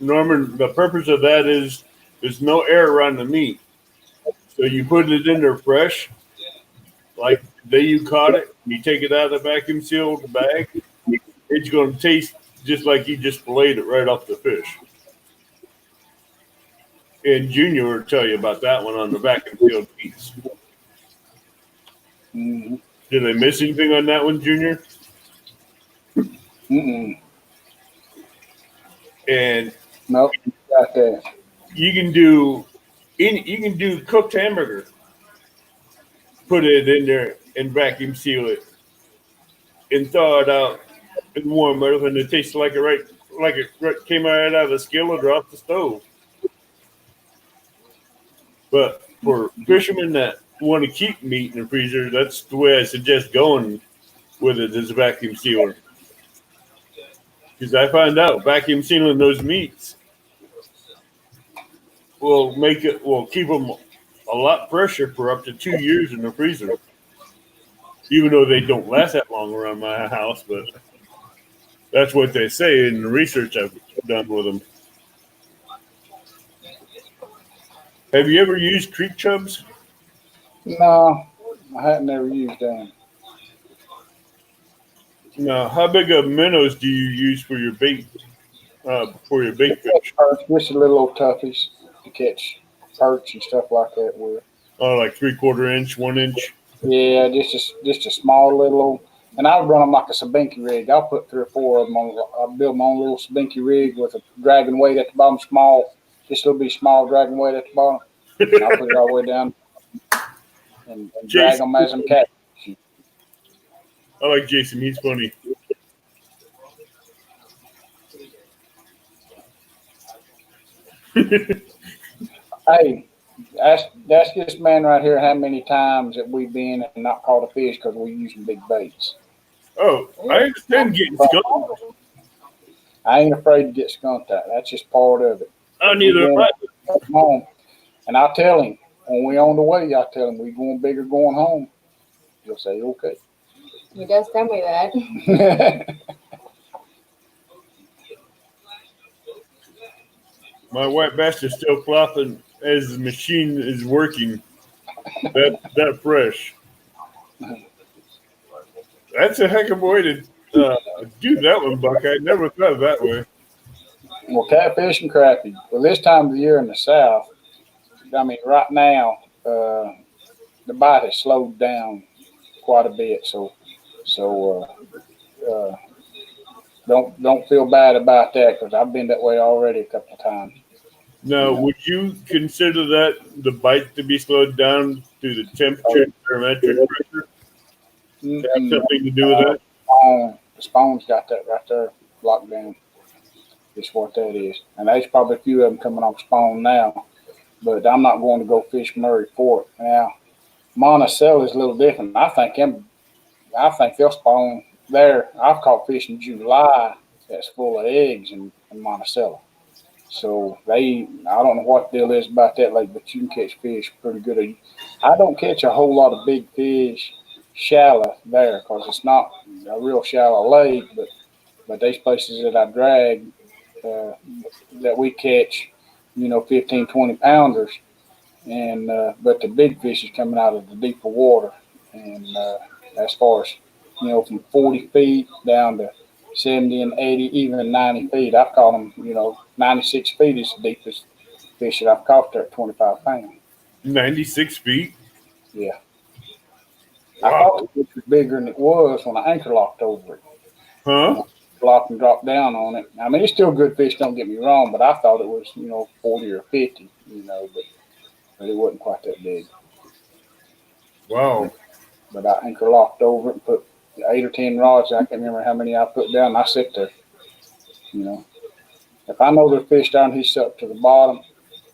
Norman, the purpose of that is there's no air around the meat, so you put it in there fresh. Like the day you caught it, you take it out of the vacuum sealed bag. It's going to taste just like you just filleted it right off the fish. And Junior will tell you about that one on the vacuum sealed meats. Mm-hmm. Did I miss anything on that one, Junior? Mm-mm. And Nope, got that. you can do cooked hamburger. Put it in there and vacuum seal it and thaw it out and warm it up, and it tastes like it came right out of the skillet or off the stove. But for fishermen that want to keep meat in the freezer, that's the way I suggest going with it as a vacuum sealer. Because I found out vacuum sealing those meats will keep them a lot fresher for up to 2 years in the freezer. Even though they don't last that long around my house, but that's what they say in the research I've done with them. Have you ever used creek chubs? No, I hadn't never used them. Now, how big of minnows do you use for your bait? For your bait fish? Just a little old toughies to catch perch and stuff like that with. Oh, like 3/4 inch, 1 inch. Yeah, just a small little. And I would run them like a Sabinky rig. I'll put 3 or 4 of them on. I'll build my own little Sabinky rig with a dragon weight at the bottom, just a little bit small dragon weight at the bottom, and I'll put it all the way down and drag Jason, them as I'm catching. I like Jason. He's funny. Hey, ask this man right here how many times that we've been and not caught a fish because we're using big baits. Oh, I understand getting skunked. I ain't afraid to get skunked out. That's just part of it. Oh, neither am I. Home, and I tell him when we on the way, I tell him we going big or going home. He'll say okay. He does tell me that. My white bass is still flopping as the machine is working. That fresh. That's a heck of a way to do that one, Buck. I never thought of that way. Well, catfish and crappie. Well, this time of the year in the South, I mean, right now, the bite has slowed down quite a bit. So don't feel bad about that because I've been that way already a couple of times. Now, would you consider that the bite to be slowed down through the temperature or metric pressure? To have something to do with that? The spawn's got that right there locked down. Is what that is. And there's probably a few of them coming off spawn now, but I'm not going to go fish Murray for it. Now, Monticello is a little different. I think they'll spawn there. I've caught fish in July that's full of eggs in Monticello. So I don't know what the deal is about that lake, but you can catch fish pretty good. I don't catch a whole lot of big fish shallow there because it's not a real shallow lake, but these places that I drag that we catch, 15, 20 pounders, and but the big fish is coming out of the deeper water, and as far as from 40 feet down to 70 and 80, even 90 feet. I've caught them, 96 feet is the deepest fish that I've caught there at 25 pounds. 96 feet? Yeah. Wow. I thought the fish was bigger than it was when I anchor locked over it. Huh? Locked and dropped down on it. I mean, it's still good fish, don't get me wrong, but I thought it was, 40 or 50, but it wasn't quite that big. Wow. But I anchor locked over it and put 8 or 10 rods. I can't remember how many I put down. And I sit there, If I know there's fish down, he's up to the bottom.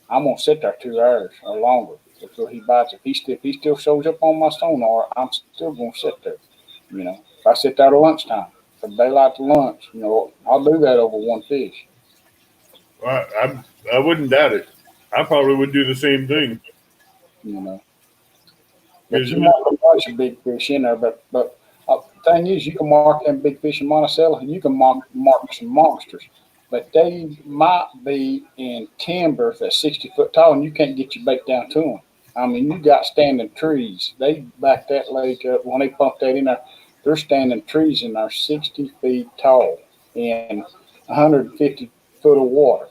I'm gonna sit there 2 hours or longer until he bites. If he still shows up on my sonar, I'm still gonna sit there. If I sit there at lunchtime, from daylight to lunch, I'll do that over one fish. I wouldn't doubt it. I probably would do the same thing. But you mark a bunch of big fish in there. But the thing is, you can mark them big fish in Monticello, and you can mark some monsters. But they might be in timbers that's 60 foot tall, and you can't get your bait down to them. I mean, you got standing trees. They back that lake up when they pump that in there. They're standing trees and they're 60 feet tall in 150 foot of water.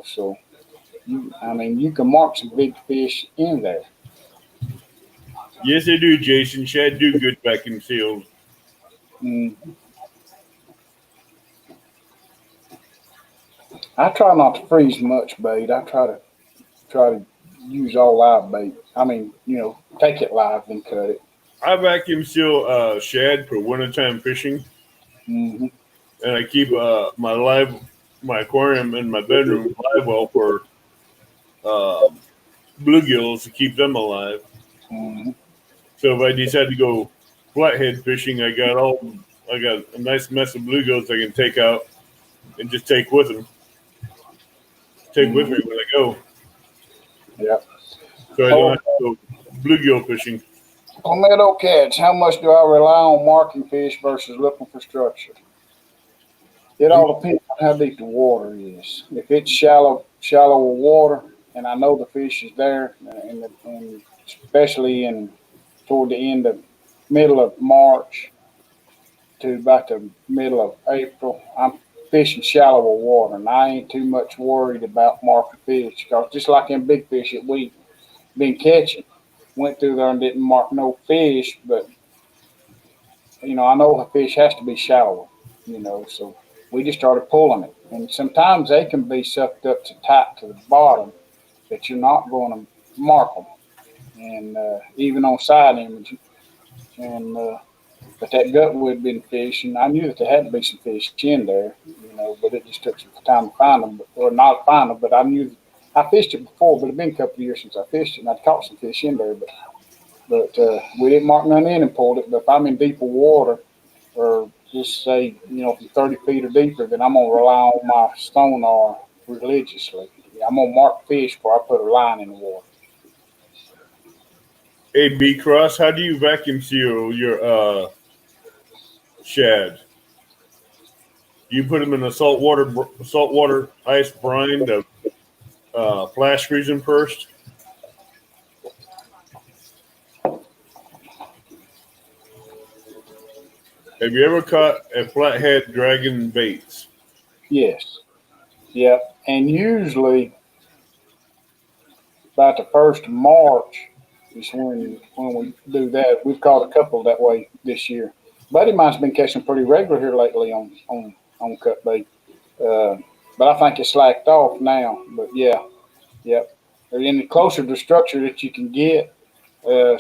So you can mark some big fish in there. Yes, I do, Jason. Shad do good back in the field. I try not to freeze much bait. I try to use all live bait. I mean, take it live and cut it. I vacuum seal shad for wintertime fishing, Mm-hmm. and I keep my aquarium in my bedroom live well for bluegills to keep them alive. Mm-hmm. So if I decide to go flathead fishing, I got a nice mess of bluegills I can take out and just take with them. Take with me when I go. Yeah. So I don't have to go bluegill fishing. Palmetto catch. How much do I rely on marking fish versus looking for structure? It all depends on how deep the water is. If it's shallower water, and I know the fish is there, and especially toward the middle of March to about the middle of April, I'm fishing shallower water, and I ain't too much worried about marking fish because just like in big fish, been catching. Went through there and didn't mark no fish, but I know a fish has to be shallow, so we just started pulling it. And sometimes they can be sucked up to tight to the bottom that you're not going to mark them. And even on side imaging. And but that gutwood been fishing. I knew that there had to be some fish in there, but it just took some time to find them, or not find them. But I knew I fished it before, but it'd been a couple of years since I fished it, and I'd caught some fish in there. But we didn't mark none in and pulled it. But if I'm in deeper water, or just say from 30 feet or deeper, then I'm gonna rely on my sonar religiously. I'm gonna mark fish before I put a line in the water. Hey, B Cross, how do you vacuum seal your shad? You put them in a saltwater ice brine to flash freeze them first? Have you ever caught a flathead dragging baits? Yes. Yep. And usually about the 1st of March is when we do that. We've caught a couple that way this year. Buddy of mine's been catching pretty regular here lately on cut bait. But I think it's slacked off now. But yeah, yep. Or any closer to structure that you can get,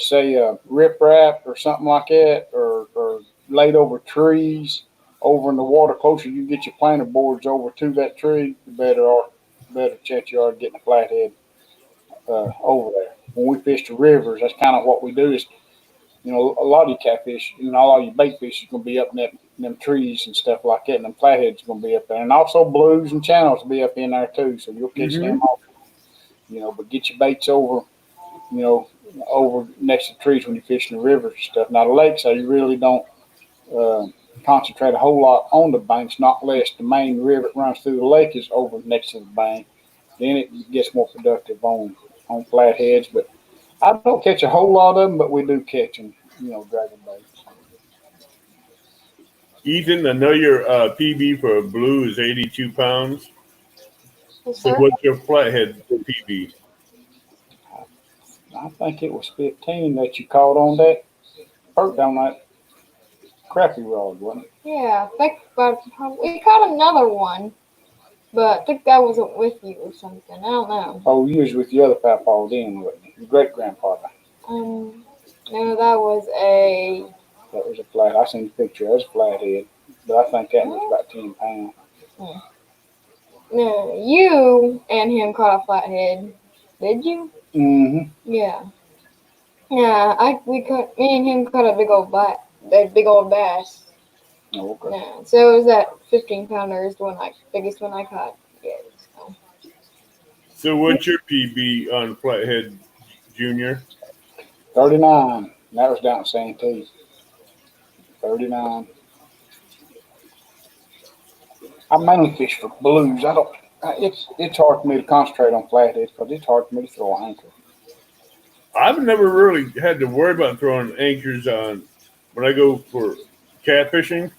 say a riprap or something like that, or laid over trees over in the water closer you get your planter boards over to that tree, the better chance you are getting a flathead over there. When we fish the rivers, that's kind of what we do is, a lot of your catfish, a lot of your bait fish is going to be up in them trees and stuff like that, and them flatheads are going to be up there. And also blues and channels will be up in there too, so you'll catch them off. But get your baits over, over next to trees when you're fishing the rivers and stuff. Now the lakes, you really don't concentrate a whole lot on the banks, not less the main river that runs through the lake is over next to the bank. Then it gets more productive on flatheads. But I don't catch a whole lot of them, but we do catch them, dragging baits. Ethan, I know your PB for a blue is 82 pounds. Yes, So sir. what's your flathead PB? I think it was 15 that you caught on that perk on that crappie rod, wasn't it? Yeah, I think we caught another one, but I think that wasn't with you or something. I don't know. Oh, you was with your other papa then, wasn't it? Your great grandfather. No, that was a. That was a flat. I seen the picture. That was a flathead, but I think that was about 10 pounds. No, you and him caught a flathead. Did you? Mm-hmm. Yeah. Yeah, me and him caught a big old bass. Oh, okay. Yeah, so it was that 15-pounder is the biggest one I caught. Yeah. So what's your PB on flathead, Junior? 39. That was down in Santee. 39. I mainly fish for blues. It's hard for me to concentrate on flatheads because it's hard for me to throw an anchor. I've never really had to worry about throwing anchors on when I go for catfishing.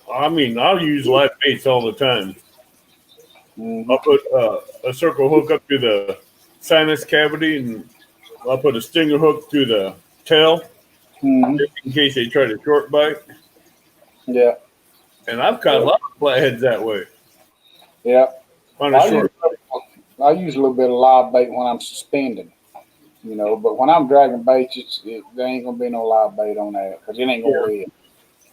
I'll use live baits all the time. I'll put a circle hook up to the sinus cavity, and I'll put a stinger hook through the tail, just in case they try to short bite. Yeah. And I've caught a lot of flatheads that way. Yeah. On a short. I use a little bit of live bait when I'm suspending, but when I'm dragging baits, there ain't gonna be no live bait on that because it ain't gonna live.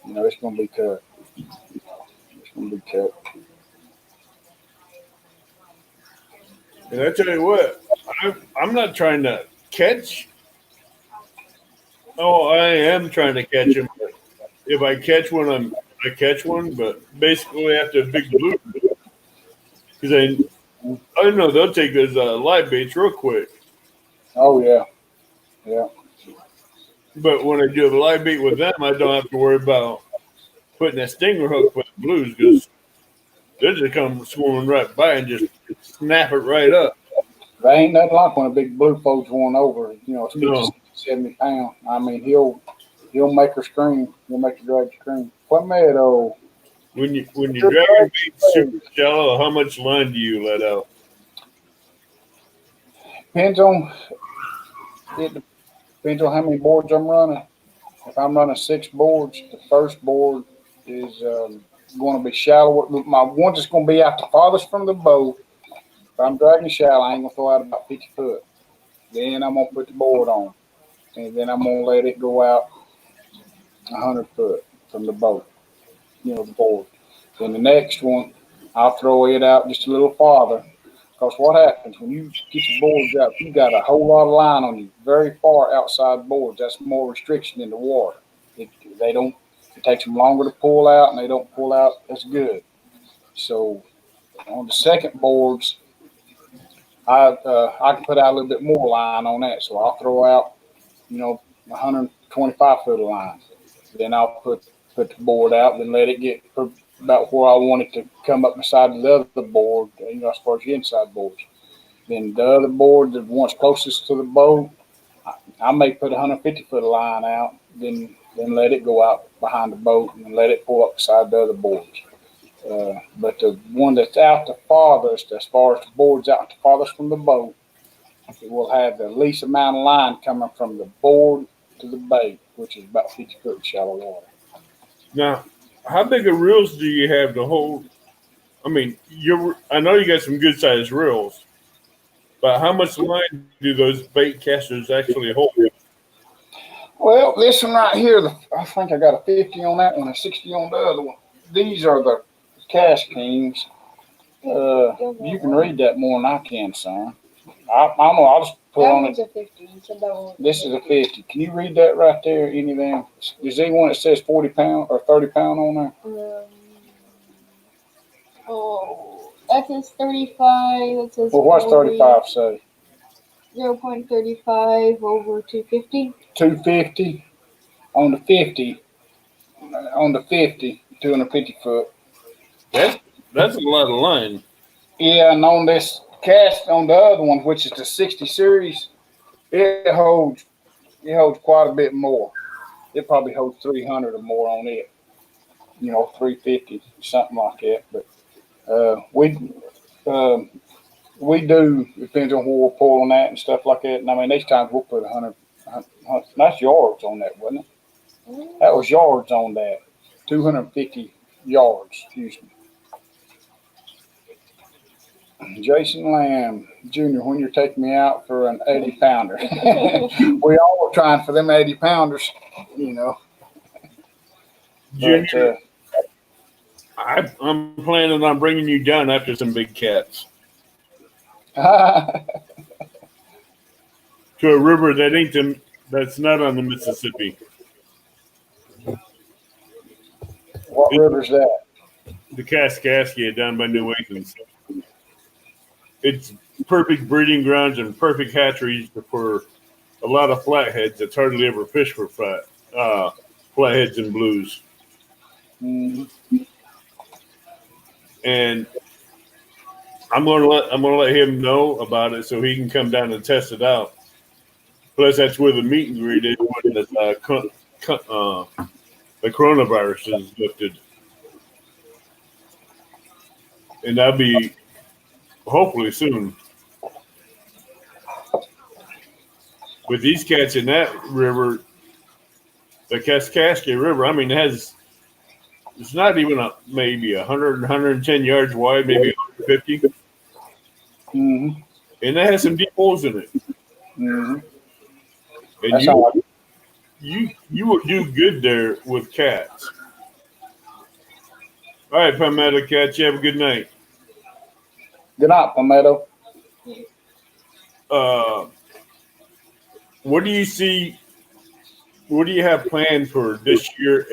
It's gonna be cut. It's gonna be cut. And I tell you what, I'm not trying to catch. Oh, I am trying to catch them. If I catch one, I catch one. But basically, after a big blue, because I know they'll take those live baits real quick. Oh yeah, yeah. But when I do a live bait with them, I don't have to worry about putting that stinger hook with the blues because they'll just come swimming right by and just snap it right up. There ain't nothing like when a big blue folds one over. It's 70 pounds. I mean, he'll make her scream. He'll make her drag scream. What meadow? When you're dragging bait super shallow, how much line do you let out? Depends on it. Depends on how many boards I'm running. If I'm running 6 boards, the first board is going to be shallower. My one that's going to be out the farthest from the boat. If I'm dragging shallow, I ain't gonna throw out about 50 foot. Then I'm gonna put the board on, and then I'm gonna let it go out 100 foot from the boat. The board. Then the next one, I'll throw it out just a little farther. Because what happens when you get your boards out, you got a whole lot of line on you, very far outside boards. That's more restriction in the water. They don't. It takes them longer to pull out, and they don't pull out as good. So on the second boards, I can put out a little bit more line on that. So I'll throw out 125 foot of line. Then I'll put the board out and let it get about where I want it to come up beside the other board, as far as the inside boards. Then the other board, the one's closest to the boat, I may put 150 foot of line out, then let it go out behind the boat and let it pull up beside the other boards. But the one that's out the farthest, as far as the board's out the farthest from the boat, it will have the least amount of line coming from the board to the bait, which is about 50 foot in shallow water. Now, how big of reels do you have to hold? I mean, I know you got some good sized reels, but how much line do those bait casters actually hold? Well, this one right here, I think I got a 50 on that one, a 60 on the other one. These are the Cast Kings. You can read that more than I can, son. I don't know. I'll just put That on one's it. a 50. So that one. This is a 50. Can you read that right there? Any of them? Is there one that says 40 pound or 30 pound on there? That says 35. That says Well, what's 35 say? 0.35 over 250. 250 on the 50. On the 50, 250 foot. That's a lot of line. Yeah, and on this cast, on the other one, which is the 60 series, it holds quite a bit more. It probably holds 300 or more on it. 350, something like that. But we do, depends on where we're pulling at and stuff like that. And I mean, these times we'll put 100 that's yards on that, wasn't it? That was yards on that. 250 yards, excuse me. Jason Lamb, Junior, when you're taking me out for an 80 pounder. We all were trying for them 80 pounders, Junior, I'm planning on bringing you down after some big cats. But, To a river that's not on the Mississippi. what river's that? The Kaskaskia down by New Athens. It's perfect breeding grounds and perfect hatcheries for a lot of flatheads that's hardly ever fish for flatheads and blues. Mm-hmm. And I'm gonna let him know about it so he can come down and test it out. Plus, that's where the meet and greet is when the coronavirus is lifted, and that'll be hopefully soon. With these cats in that river, the Kaskaskia River, I mean, it's not even maybe 100, 110 yards wide, maybe 150. Mm-hmm. And that has some deep holes in it. Mm-hmm. And you will do good there with cats. All right, Palmetto Cats, you have a good night. Good night, Palmetto. What do you have planned for this year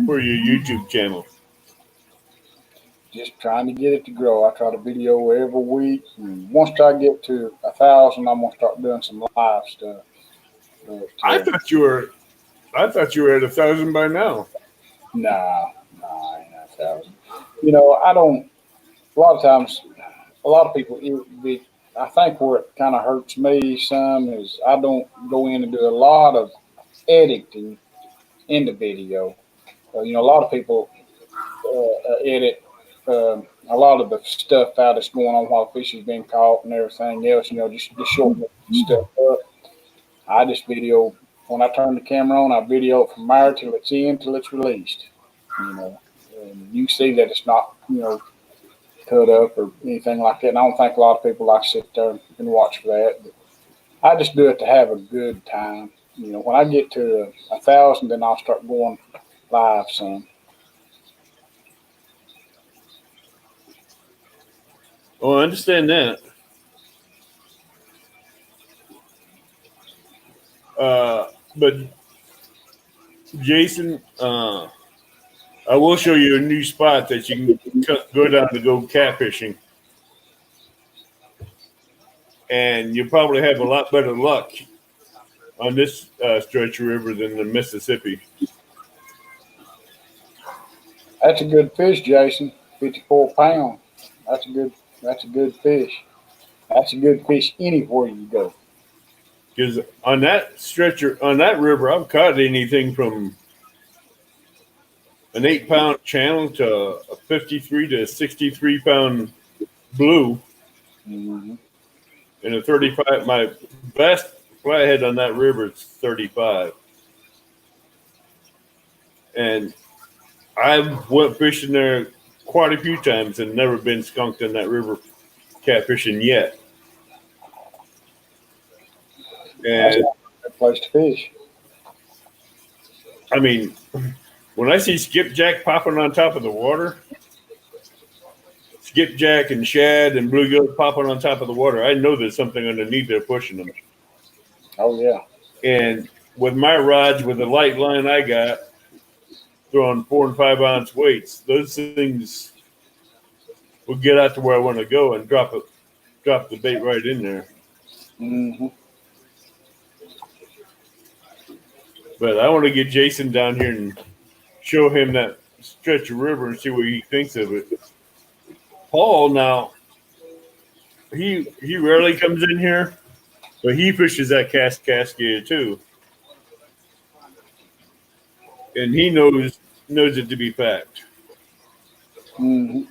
for your YouTube channel? Just trying to get it to grow. I try to video every week. And once I get to 1,000, I'm gonna start doing some live stuff. But, I thought you were at 1,000 by now. Nah, I ain't at 1,000. I don't. A lot of times, a lot of people. I think where it kind of hurts me some is I don't go in and do a lot of editing in the video. A lot of people edit a lot of the stuff out that's going on while fish is being caught and everything else, just shorten stuff up. I just video when I turn the camera on. I video it from there till it's in, till it's released. And you see that it's not cut up or anything like that. And I don't think a lot of people like to sit there and watch for that. But I just do it to have a good time. When I get to 1,000, then I'll start going live some. Oh, I understand that. But Jason, I will show you a new spot that you can go down to go catfishing. And you'll probably have a lot better luck on this stretch of river than the Mississippi. That's a good fish, Jason. 54 pounds. That's a good fish. That's a good fish anywhere you go. Because on that stretcher, on that river, I've caught anything from an 8-pound channel to a 53 to 63-pound blue. Mm-hmm. And a 35. My best flathead on that river is 35. And I've went fishing there quite a few times and never been skunked in that river catfishing yet. And that's a place to fish. I mean, when I see skipjack popping on top of the water, skipjack and shad and bluegill popping on top of the water, I know there's something underneath there pushing them. Oh, yeah. And with my rods, with the light line I got, throwing 4 and 5 ounce weights, those things will get out to where I want to go and drop the bait right in there. Mm-hmm. But I want to get Jason down here and show him that stretch of river and see what he thinks of it. Paul, now, he rarely comes in here, but he fishes that Cascade too. And he knows it to be fact. Mm-hmm.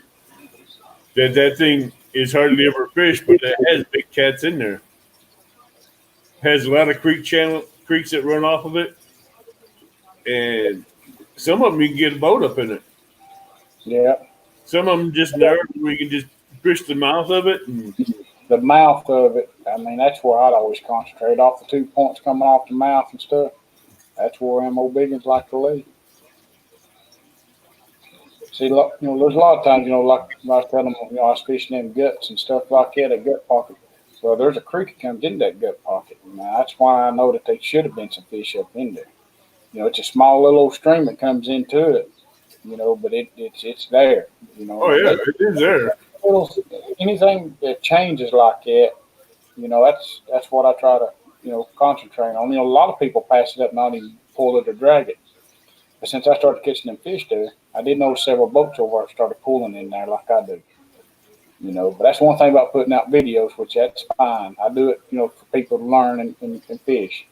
That thing is hardly ever fished, but it has big cats in there. Has a lot of creeks that run off of it. And some of them you can get a boat up in it. Yeah. Some of them just narrow where you can just fish the mouth of it. And the mouth of it, I mean, that's where I'd always concentrate off the 2 points coming off the mouth and stuff. That's where them old big ones like to lay. See, there's a lot of times, like I was telling them, I was fishing in guts and stuff like that, a gut pocket. Well, there's a creek that comes in that gut pocket. Now, that's why I know that there should have been some fish up in there. It's a small little old stream that comes into it, but it's there. oh yeah, it is there. Anything that changes like that, that's what I try to concentrate on. A lot of people pass it up, not even pull it or drag it. But since I started catching them fish there, I did notice several boats over there started pulling in there like I do. But that's one thing about putting out videos, which that's fine. I do it, for people to learn and fish.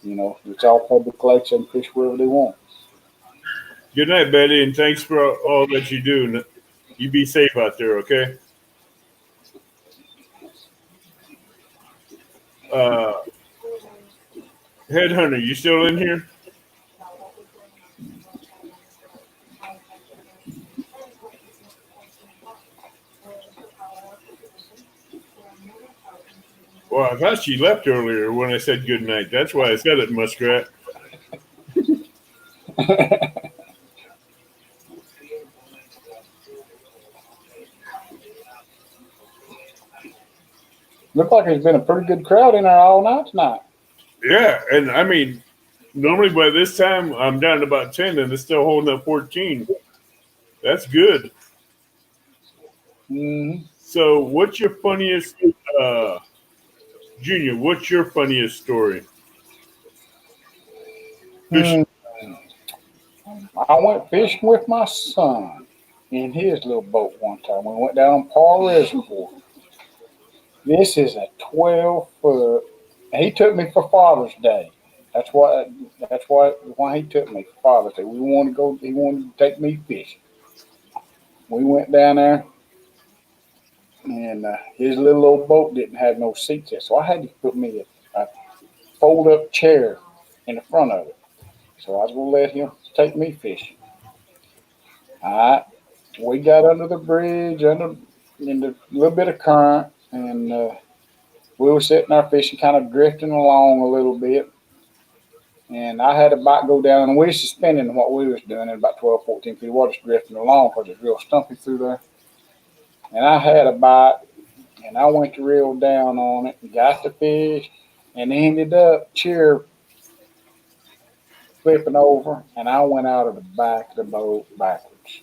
It's all public lakes and fish wherever they want. Good night, Betty, and thanks for all that you do. You be safe out there, okay? Headhunter, you still in here? Well, I thought she left earlier when I said good night. That's why I said it, Muskrat. Looks like there's been a pretty good crowd in there all night tonight. Yeah, and I mean, normally by this time I'm down to about 10 and it's still holding up 14. That's good. Mm-hmm. So what's your funniest, Junior, what's your funniest story? I went fishing with my son in his little boat one time. We went down on Par Reservoir. This is a 12-foot. He took me for Father's Day. That's why he took me for Father's Day. He wanted to take me fishing. We went down there. and his little old boat didn't have no seats there, so I had to put me a fold up chair in the front of it. So I was gonna let him take me fishing. All right, we got under the bridge, under in the little bit of current, and we were sitting there fishing, kind of drifting along a little bit. And I had a bite go down, and we were suspending what we was doing at about 12, 14 feet of water, just drifting along because it's real stumpy through there. And I had a bite, and I went to reel down on it, and got the fish, and ended up chair flipping over, and I went out of the back of the boat backwards.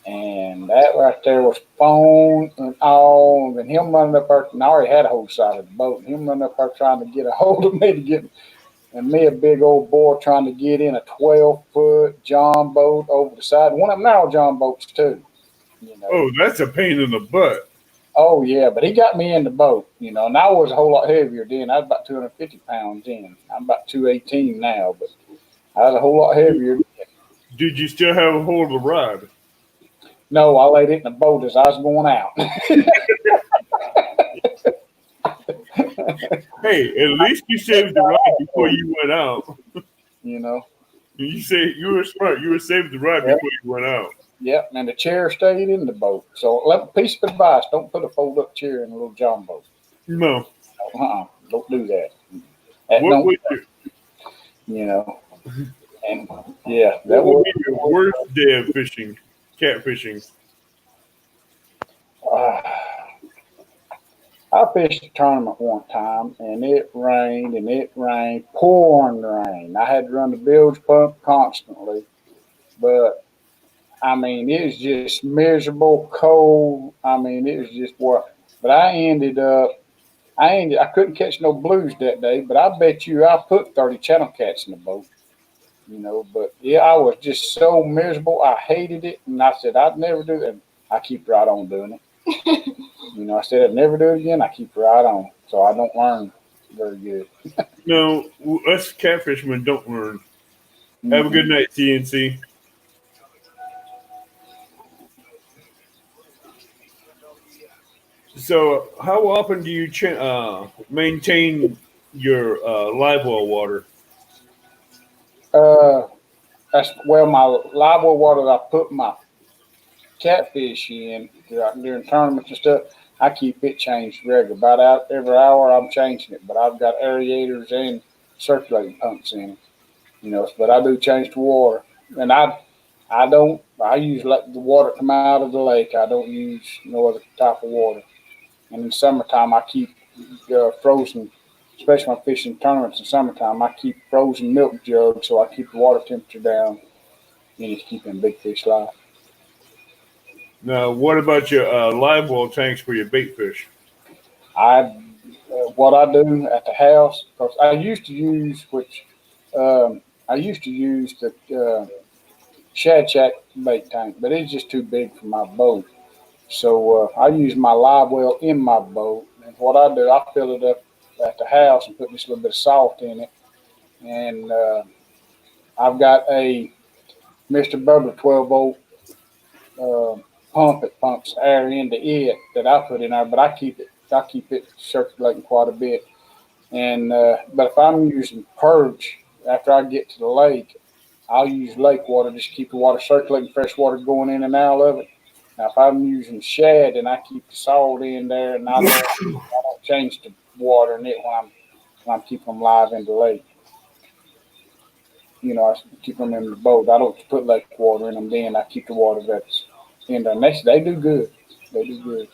And that right there was foam and all, and him running up there, and I already had a hold side of the boat, and him running up there trying to get a hold of me to get, and me, a big old boy, trying to get in a 12-foot John boat over the side. One of them narrow John boats too. You know. Oh, that's a pain in the butt. Oh yeah, but he got me in the boat, you know, and I was a whole lot heavier then. I was about 250 pounds in. I'm about 218 now, but I was a whole lot heavier. Did you still have a hold of the rod? No, I laid it in the boat as I was going out. Hey, at least you saved the rod before you went out. You know. You say you were smart. You were saved the rod before you went out. Yep, and the chair stayed in the boat. So, piece of advice: don't put a fold-up chair in a little John boat. No. Don't do that. What would you? You know. And yeah, that would be your worst day of fishing, catfishing. I fished a tournament one time, and it rained, pouring rain. I had to run the bilge pump constantly, but I mean, it was just miserable, cold. I mean, it was just what. But I couldn't catch no blues that day, but I bet you I put 30 channel cats in the boat. You know, but yeah, I was just so miserable. I hated it, and I said I'd never do that. I keep right on doing it. You know, I said I'd never do it again. I keep right on, so I don't learn very good. No, us catfishermen don't learn. Have a good night, TNC. So, how often do you maintain your live well water? My live well water that I put my catfish in during tournaments and stuff. I keep it changed regular. About every hour, I'm changing it. But I've got aerators and circulating pumps in it. You know, but I do change the water, and I use like the water come out of the lake. I don't use no other type of water. And in summertime, I keep frozen, especially when I'm fishing tournaments in summertime. I keep frozen milk jugs so I keep the water temperature down and it's keeping big fish live. Now, what about your live well tanks for your bait fish? What I do at the house, because I used to use the Shad Shack bait tank, but it's just too big for my boat. So I use my live well in my boat, and what I do, I fill it up at the house and put this little bit of salt in it, and I've got a Mr. Bubbler 12-volt pump that pumps air into it that I put in there, but I keep it circulating quite a bit. And but if I'm using perch after I get to the lake, I'll use lake water just to keep the water circulating, fresh water going in and out of it. Now, if I'm using shad, then I keep the salt in there, and I don't change the water in it when I'm keeping them live in the lake. You know, I keep them in the boat. I don't put lake water in them. Then I keep the water that's in there. And they do good. They do good.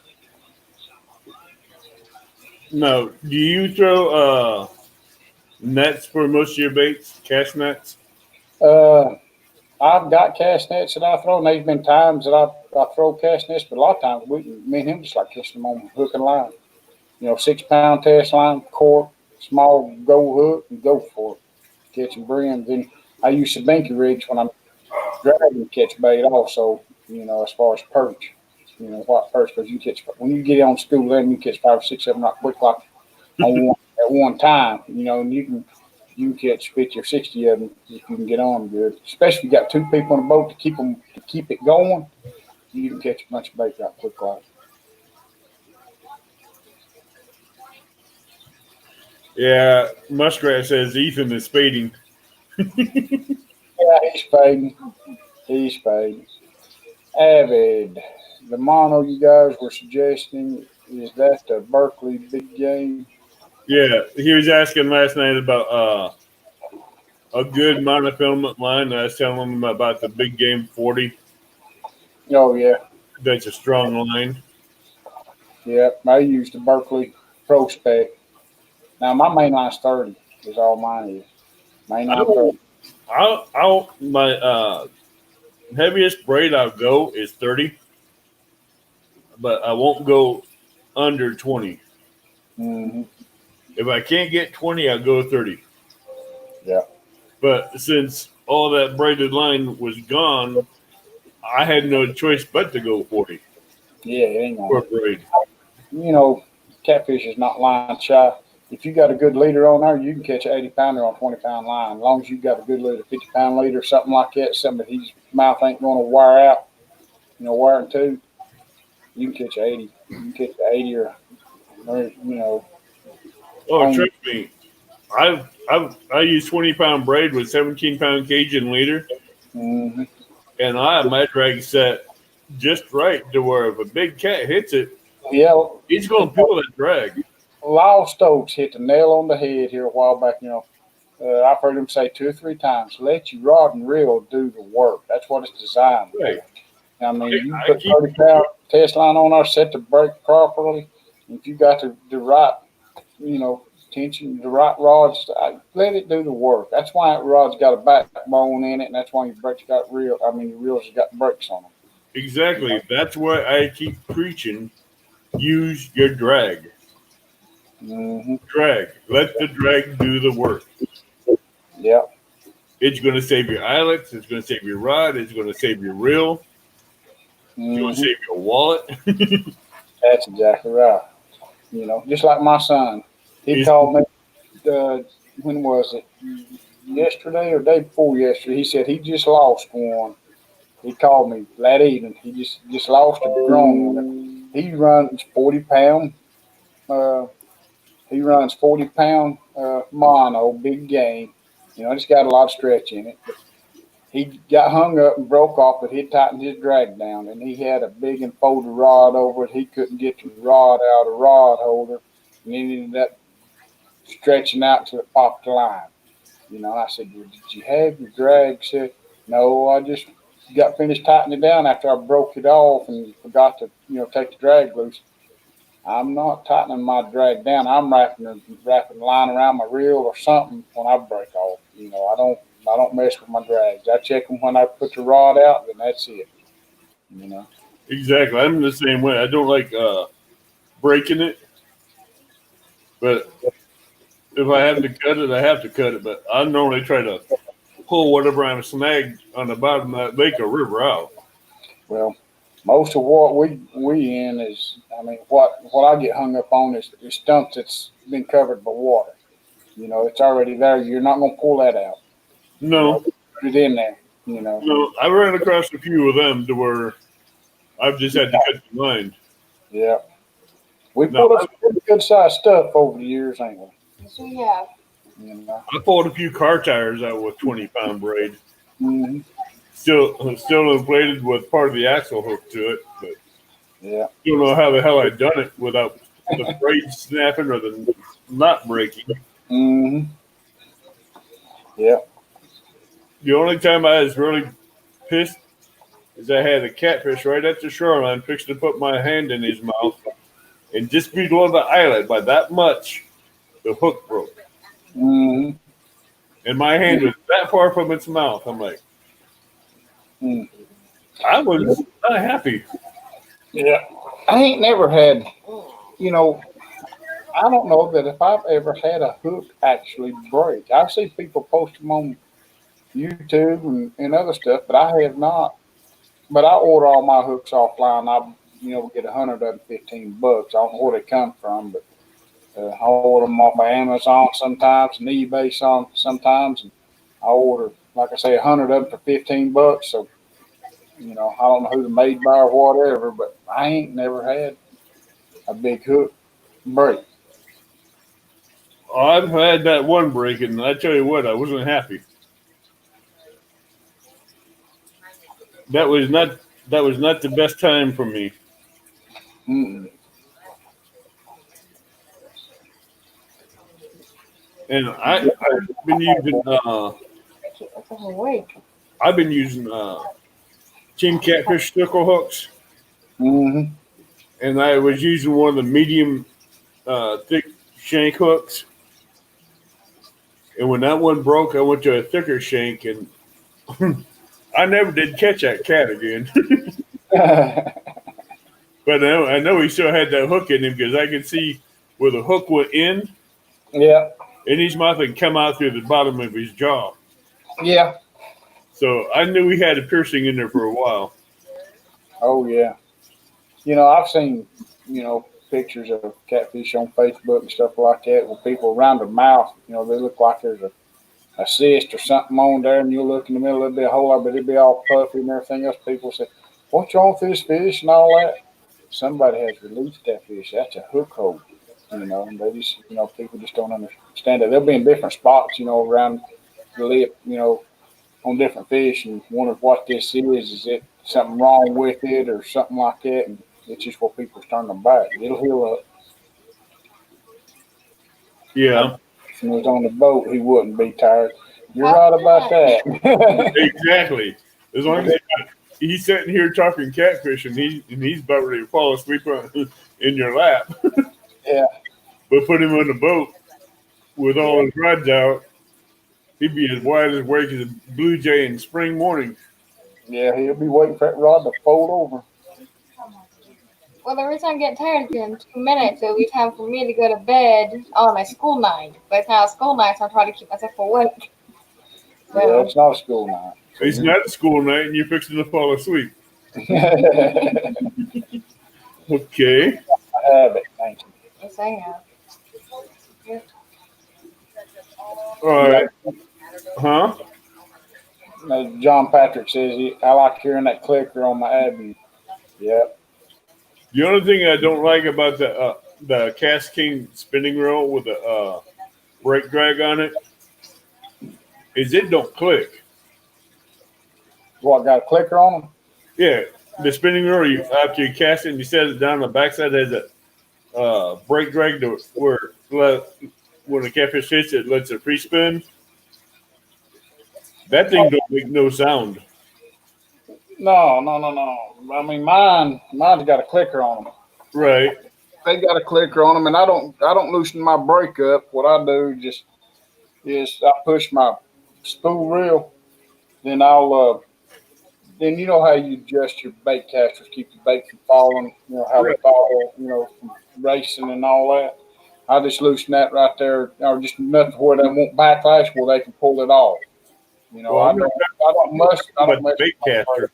No, do you throw nets for most of your baits? Cast nets? I've got cast nets that I throw, and there's been times that I throw cast nets, but a lot of times me and him just like catching them on hook and line. You know, 6-pound test line, cork, small gold hook, and go for it. Catching brims. And I use Sabinky rigs when I'm dragging catch bait also, you know, as far as perch. You know, what perch, because when you get on school land, you catch 5 or 6, 7 rock quick like at one time, you know, and you can catch 50 or 60 of them if you can get on them good. Especially if you got 2 people on the boat to keep it going, you can catch a bunch of bait right quick like. Yeah, Muskrat says Ethan is fading. Yeah, he's fading. He's fading. Avid. The mono you guys were suggesting, is that the Berkeley big game? Yeah, he was asking last night about a good monofilament line. I was telling him about the big game 40. Oh, yeah. That's a strong line. Yep. I used the Berkeley Pro Spec. Now, my main line's 30 is all mine is. Main I line don't. 30. I'll my heaviest braid I'll go is 30, but I won't go under 20. Mm-hmm. If I can't get 20, I'll go 30. Yeah. But since all that braided line was gone, I had no choice but to go 40 Yeah, it ain't for gonna. braid. Catfish is not line shy. If you got a good leader on there, you can catch an 80-pounder on a 20-pound line. As long as you got a good leader, 50-pound leader, something like that, something that his mouth ain't going to wire out, wire and two, you can catch 80. You can catch 80 or Oh, on. trust me, I use 20-pound braid with 17-pound Cajun leader, Mm-hmm. and I have my drag set just right to where if a big cat hits it, Yeah, he's going to pull that drag. Lyle Stokes hit the nail on the head here a while back. I've heard him say 2 or 3 times, let your rod and reel do the work. That's what it's designed for. Right. I mean, you I put keep 30-pound test line on there, set the brake properly. If you got the right, tension, the right rods, let it do the work. That's why that rod's got a backbone in it, and that's why your brakes got real. I mean, your reels has got brakes on them. exactly. That's why I keep preaching. Use your drag. Mm-hmm. Drag. Let the drag do the work. Yeah. It's going to save your eyelets. It's going to save your rod. It's going to save your reel. It's going to Mm-hmm. save your wallet. That's exactly right. Just like my son, he It's, called me. When was it? Yesterday or day before yesterday? He said he just lost one. He called me that evening. He just lost a grown one. He runs 40 pound. Uh, he runs 40 pound mono, big game. It's got a lot of stretch in it. But he got hung up and broke off, but he tightened his drag down, and he had a big enfolded rod over it. He couldn't get the rod out of the rod holder, and he ended up stretching out to the pop the line. I said, well, did you have your drag? He said, no, I just got finished tightening it down after I broke it off and forgot to, take the drag loose. I'm not tightening my drag down. I'm wrapping the line around my reel or something when I break off. I don't mess with my drags. I check them when I put the rod out, and that's it. You know. exactly. I'm the same way. I don't like breaking it, but if I have to cut it, I have to cut it. But I normally try to pull whatever I'm snagged on the bottom of that lake or river out. Well, most of what we in is, I mean, what I get hung up on is stumps that's been covered by water. It's already there. You're not gonna pull that out. No, Put it in there. You know. no. I ran across a few of them to where I've just had to cut the line. Yeah. We Now, pulled up some pretty good sized stuff over the years, ain't we? Yes, we have. You know. I pulled a few car tires out with 20-pound braid. Mm-hmm. Still inflated with part of the axle hook to it, but Yeah. don't know how the hell I done it without the braid snapping or the knot breaking. Mm-hmm. Yeah. The only time I was really pissed is I had a catfish right at the shoreline fixing to put my hand in his mouth, and just below the eyelet by that much, the hook broke. Mm-hmm. And my hand was that far from its mouth. I'm like, Mm. I was not happy. Yeah. I ain't never had. You know. I don't know that if I've ever had a hook actually break. I see people post them on YouTube and other stuff, but I have not. But I order all my hooks offline. I get 115 bucks. I don't know where they come from, but I order them off of Amazon sometimes and eBay sometimes. And I order, like I say, 100 of them for 15 bucks. So I don't know who they're made by or whatever, but I ain't never had a big hook break. I've had that one break, and I tell you what, I wasn't happy. That was not the best time for me. Mm-mm. And I've been using Awake. I've been using Team Catfish circle hooks, Mm-hmm. and I was using one of the medium thick shank hooks. And when that one broke, I went to a thicker shank, and I never did catch that cat again. But I know he still had that hook in him because I could see where the hook went in, Yeah. and his mouth had come out through the bottom of his jaw. Yeah. So I knew he had a piercing in there for a while. Oh yeah. I've seen, pictures of catfish on Facebook and stuff like that with people around their mouth. They look like there's a cyst or something on there, and you look in the middle, it'll be a hole, but it'll be all puffy and everything else. People say, "What's wrong with this fish?" and all that. Somebody has released that fish. That's a hook hold. And they just, people just don't understand it. They'll be in different spots, around the lip, on different fish, and wonder what this is. Is it something wrong with it or something like that? And it's just what people's turning them back. It'll heal up. Yeah, If he was on the boat, he wouldn't be tired. You're right about that. exactly. As long as he's sitting here talking catfish, and he's about ready to fall asleep in your lap. Yeah. But put him on the boat with all his rods out, he'd be as wide as awake as a blue jay in spring morning. Yeah, he'll be waiting for that rod to fold over. Well, every time I get tired in 2 minutes, it'll be time for me to go to bed on my school night. But it's not a school night, so I try to keep myself awake. So. Yeah, it's not a school night. It's not a school night, and you're fixing to fall asleep. Okay. I have it. Thank you. Yes, I have. All right. Huh? John Patrick says, I like hearing that clicker on my Abbey. Yep. The only thing I don't like about the Cast King spinning reel with a brake drag on it is it don't click. What, got a clicker on them? Yeah, the spinning reel, after you cast it and you set it down on the backside, has a brake drag to where when the catfish hits it, lets it free spin. That thing don't make no sound. No. I mean, mine's got a clicker on them. Right. They got a clicker on them, and I don't loosen my brake up. What I do is I push my spool reel, then then you know how you adjust your bait casters, keep the bait from falling, how they fall, from racing and all that. I just loosen that right there, or just enough to where they won't backlash, where they can pull it off. I'm not talking about the bait caster.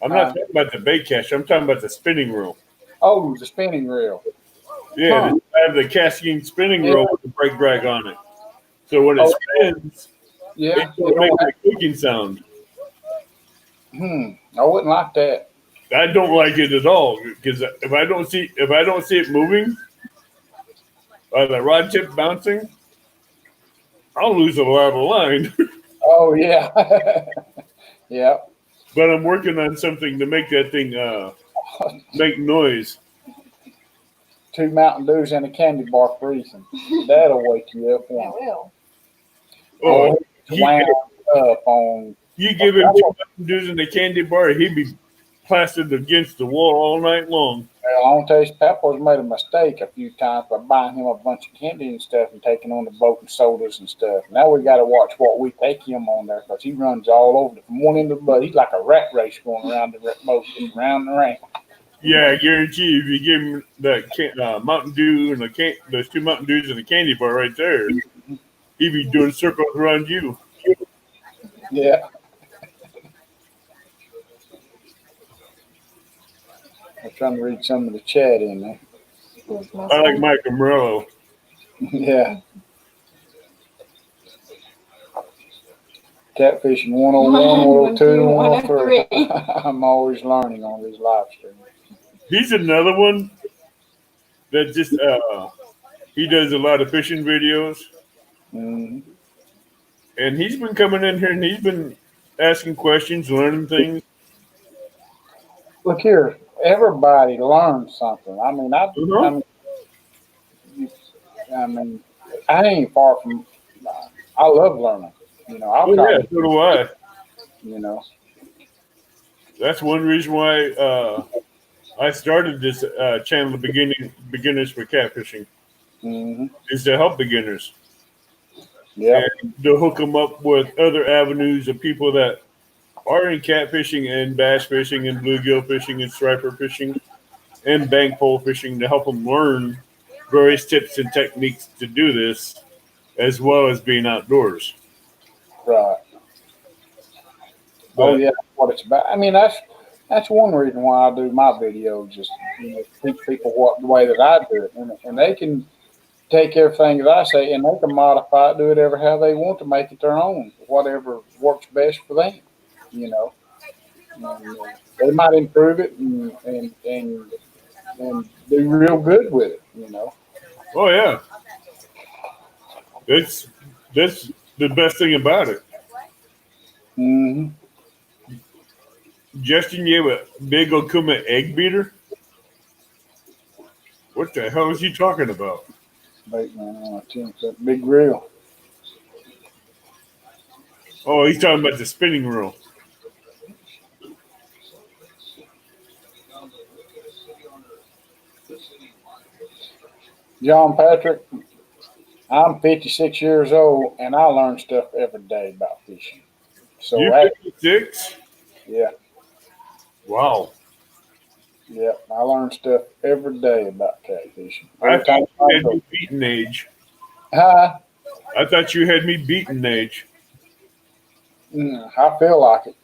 I'm not talking about the bait caster. I'm talking about the spinning reel. Oh, the spinning reel. Yeah, I have the casting spinning reel with the brake drag on it. So when it spins, it don't make a clicking sound. I wouldn't like that. I don't like it at all because if I don't see it moving, or the rod tip bouncing, I'll lose a lot of line. Oh yeah, yeah. But I'm working on something to make that thing make noise. 2 Mountain Dews and a candy bar freezing. That'll wake you up. It will. Oh, up on. You give him 2 Mountain Dews and a candy bar, he'd be plastered against the wall all night long. Well, I want to tell you, Papa's made a mistake a few times by buying him a bunch of candy and stuff and taking on the boat and sodas and stuff. Now we got to watch what we take him on there because he runs all over from one end of the boat. He's like a rat race going around the boat, round and round. Yeah, I guarantee you, if you give him that Mountain Dew and those 2 Mountain Dews and a candy bar right there, he'd be doing circles around you. Yeah. I'm trying to read some of the chat in there. I like Mike Morello. Yeah. Catfishing 101, 102, 103. I'm always learning on these live streams. He's another one that just He does a lot of fishing videos. Mm-hmm. And he's been coming in here and he's been asking questions, learning things. Look here, everybody learns something. I mean, Uh-huh. I mean, I ain't far from. I love learning. I'll Oh try yeah, to. so do I. You know. That's one reason why I started this channel, Beginners for Catfishing, Mm-hmm. is to help beginners Yep. and to hook them up with other avenues of people that are in catfishing and bass fishing and bluegill fishing and striper fishing and bank pole fishing to help them learn various tips and techniques to do this, as well as being outdoors. Right. Oh But yeah, that's what it's about. I mean, that's one reason why I do my videos, just teach people what the way that I do it, and they can take everything that I say and they can modify it, do it ever how they want to make it their own, whatever works best for them. You know, and, they might improve it and do real good with it. oh yeah, that's that's the best thing about it. Mm-hmm. Justin, you have a big Okuma egg beater. What the hell is he talking about? Bait man on a 10-foot big grill. Oh, he's talking about the spinning reel. John Patrick, I'm 56 years old and I learn stuff every day about fishing. So You that, 56? yeah, Wow. yeah, I learn stuff every day about catfishing. I Every time thought you I had go. me beaten age. Hi. I thought you had me beaten age. I feel like it.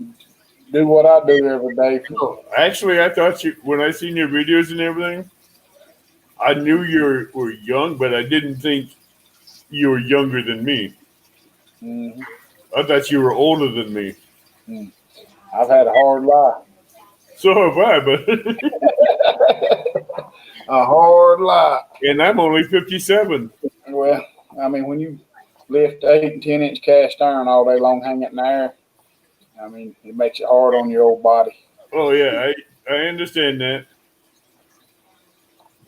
Do what I do every day. No, actually, I thought you, when I seen your videos and everything, I knew you were young, but I didn't think you were younger than me. Mm-hmm. I thought you were older than me. Mm. I've had a hard life. So have I, but A hard life. and I'm only 57. Well, I mean, when you lift 8 and 10 inch cast iron all day long, hang it in the air, I mean, it makes it hard on your old body. Oh yeah, I understand that.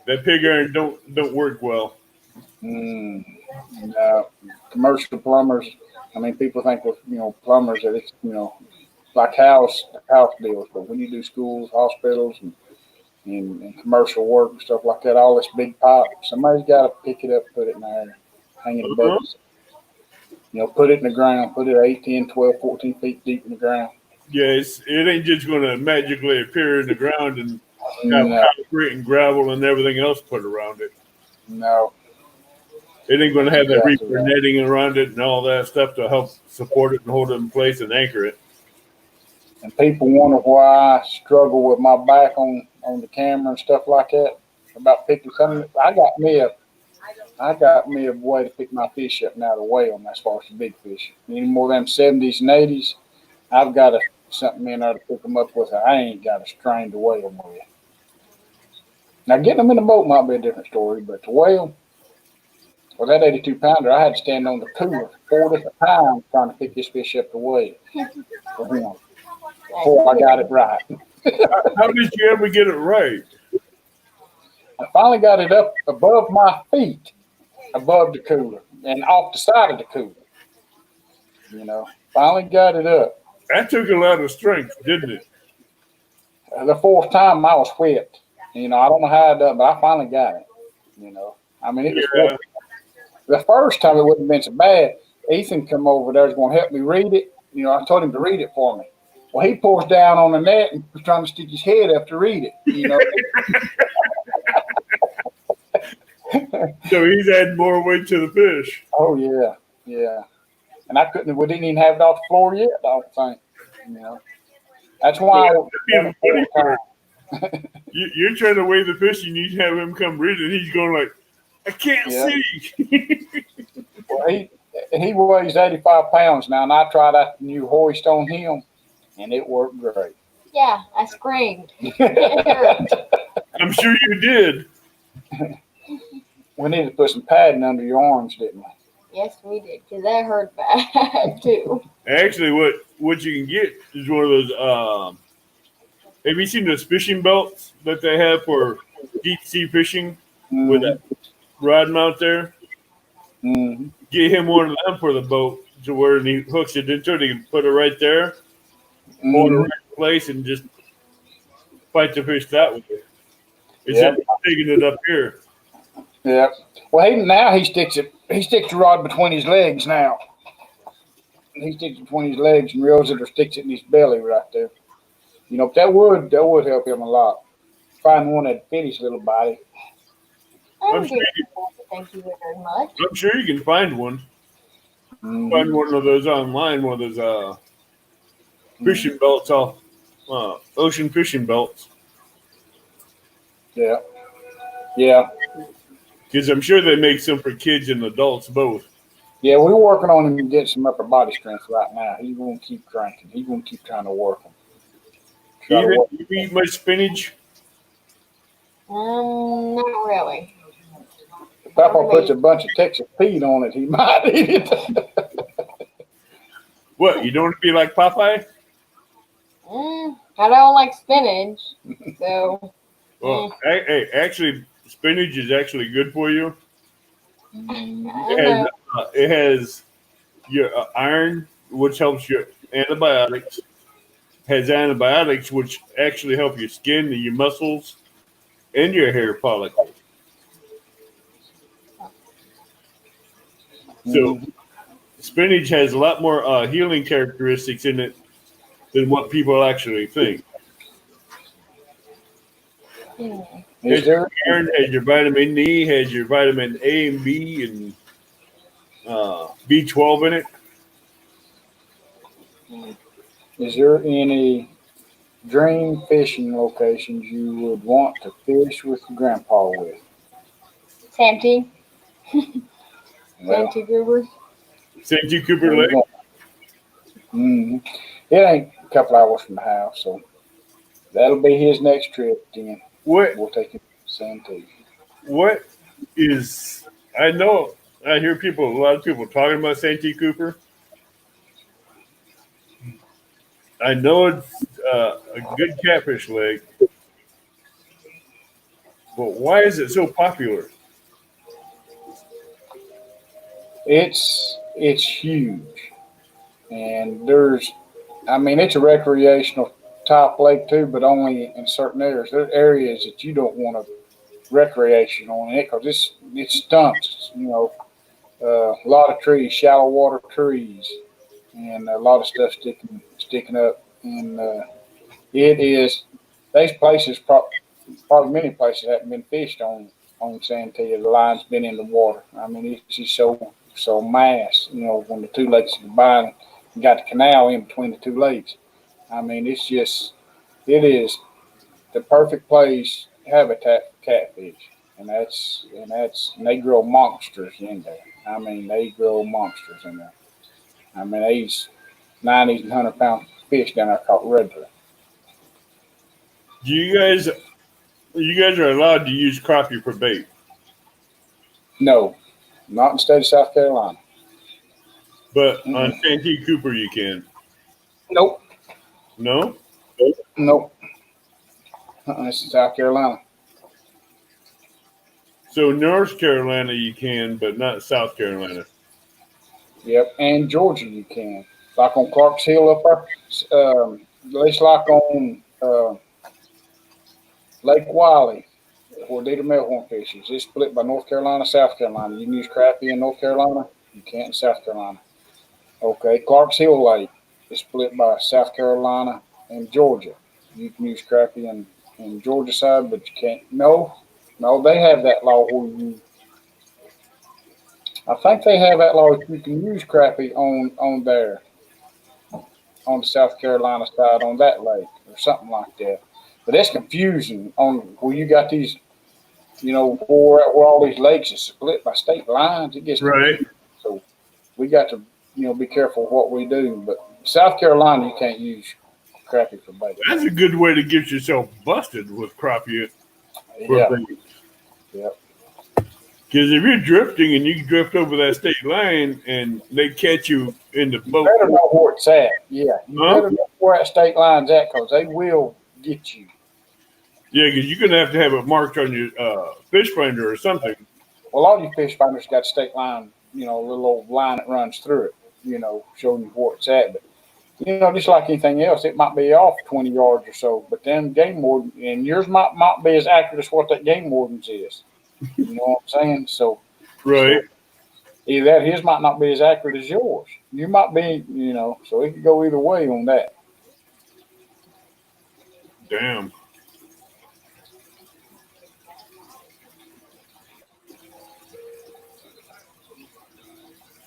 That pig iron don't work well. Mm. No, commercial plumbers. I mean, people think with plumbers that it's like house deals, but when you do schools, hospitals, and commercial work and stuff like that, all this big pipe, somebody's got to pick it up, put it in the air, hang it above Uh-huh. us. Put it in the ground, put it 8, 10, 12, 14 feet deep in the ground. Yeah, it ain't just going to magically appear in the ground and have No, concrete and gravel and everything else put around it. no, It ain't going to that's have that exactly reefer right. netting around it and all that stuff to help support it and hold it in place and anchor it. And people wonder why I struggle with my back on the camera and stuff like that about picking something. I got me a way to pick my fish up now to weigh them as far as the big fish. Any more of them 70s and 80s, I've got something in there to pick them up with. I ain't got a strain to weigh them with. Now, getting them in the boat might be a different story, but to weigh them, well, that 82 pounder, I had to stand on the cooler 4 different times trying to pick this fish up to weigh it for him before I got it right. How did you ever get it right? I finally got it up above my feet, above the cooler, and off the side of the cooler. Finally got it up. That took a lot of strength, didn't it? The fourth time I was whipped. I don't know how I done, but I finally got it. I mean, it was Yeah. the first time it wouldn't have been so bad. Ethan come over there was going to help me read it. I told him to read it for me. Well, he pulls down on the net and was trying to stick his head up to read it. So he's adding more weight to the fish. Oh yeah, yeah. And we didn't even have it off the floor yet. I don't think. That's why I Well, done it 4 times. you're trying to weigh the fish and you have him come read it. He's going like, I can't Yeah. see. Well, he weighs 85 pounds now, and I tried that new hoist on him, and it worked great. Yeah, I screamed. It hurt. I'm sure you did. We need to put some padding under your arms, didn't we? Yes, we did, because that hurt bad too. Actually, what you can get is one of those. Have you seen those fishing belts that they have for deep sea fishing with that rod mount there? Mm-hmm. Get him one of them for the boat to where he hooks it into it. He can put it right there, hold it right in place, and just fight the fish that way. Instead of taking it up here. Yeah. Well, he sticks the rod between his legs now. He sticks it between his legs and reels it or sticks it in his belly right there. You know, that would help him a lot. Find one that fit his little body. Thank you very much. I'm sure you can find one. Mm-hmm. Find one of those online, one of those fishing belts off ocean fishing belts. Yeah. Yeah. Because I'm sure they make some for kids and adults both. Yeah, we're working on him to get some upper body strength right now. He's going to keep cranking. He's going to keep trying to work him. You eat much spinach? Not really. If Papa puts a bunch of Texas Pete on it, he might eat it. What, you don't want to be like Popeye? I don't like spinach, so. Well, hey, actually, spinach is actually good for you. It has your iron, which helps your antibiotics. Has antibiotics, which actually help your skin and your muscles and your hair follicles. So, spinach has a lot more healing characteristics in it than what people actually think. Has your iron, has your vitamin E, has your vitamin A and B, and B12 in it. Is there any dream fishing locations you would want to fish with Grandpa with? Santee. Santee Cooper. Santee Cooper Lake. Mm-hmm. It ain't a couple hours from the house, so that'll be his next trip. Then we'll take him to Santee. What is? I know. I hear a lot of people talking about Santee Cooper. I know it's a good catfish lake, but why is it so popular? It's huge, and it's a recreational type lake too, but only in certain areas. There are areas that you don't want to recreation on it because it stumps. You know, a lot of trees, shallow water trees, and a lot of stuff sticking up, and it is. These places probably many places haven't been fished on Santee. The line's been in the water. I mean, it's just so mass. You know, when the two lakes combine, you got the canal in between the two lakes. I mean, it is the perfect place habitat for catfish, and they grow monsters in there. I mean, they grow monsters in there. I mean, these 90 and 100-pound fish down there caught regular. You guys are allowed to use crappie for bait. No, not in the state of South Carolina. But on Santee Cooper, you can. Nope. No? Nope. This is South Carolina. So North Carolina you can, but not South Carolina. Yep, and Georgia you can. Like on Clark's Hill up there. It's like on Lake Wiley, where Dieter Melhorn fishes. It's split by North Carolina, South Carolina. You can use crappie in North Carolina. You can't in South Carolina. Okay, Clark's Hill Lake is split by South Carolina and Georgia. You can use crappie in Georgia side, but you can't. No, they have that law where I think they have that law. You can use crappie on there, on the South Carolina side, on that lake or something like that. But that's confusing on where you got these, you know, where all these lakes are split by state lines. It gets confusing. Right. So we got to, be careful what we do. But South Carolina, you can't use crappie for bait. That's a good way to get yourself busted with crappie for bait. Yep. Because if you're drifting and you drift over that state line and they catch you in the boat, better know where it's at. Yeah, you huh? better know where that state line's at because they will get you. Yeah, because you're gonna have to have it marked on your fish finder or something. Well, all you fish finders got state line, a little old line that runs through it, showing you where it's at. But just like anything else, it might be off 20 yards or so. But then game warden, and yours might be as accurate as what that game warden's is. You know what I'm saying? Right. So either that, his might not be as accurate as yours. You might be, so it could go either way on that. Damn.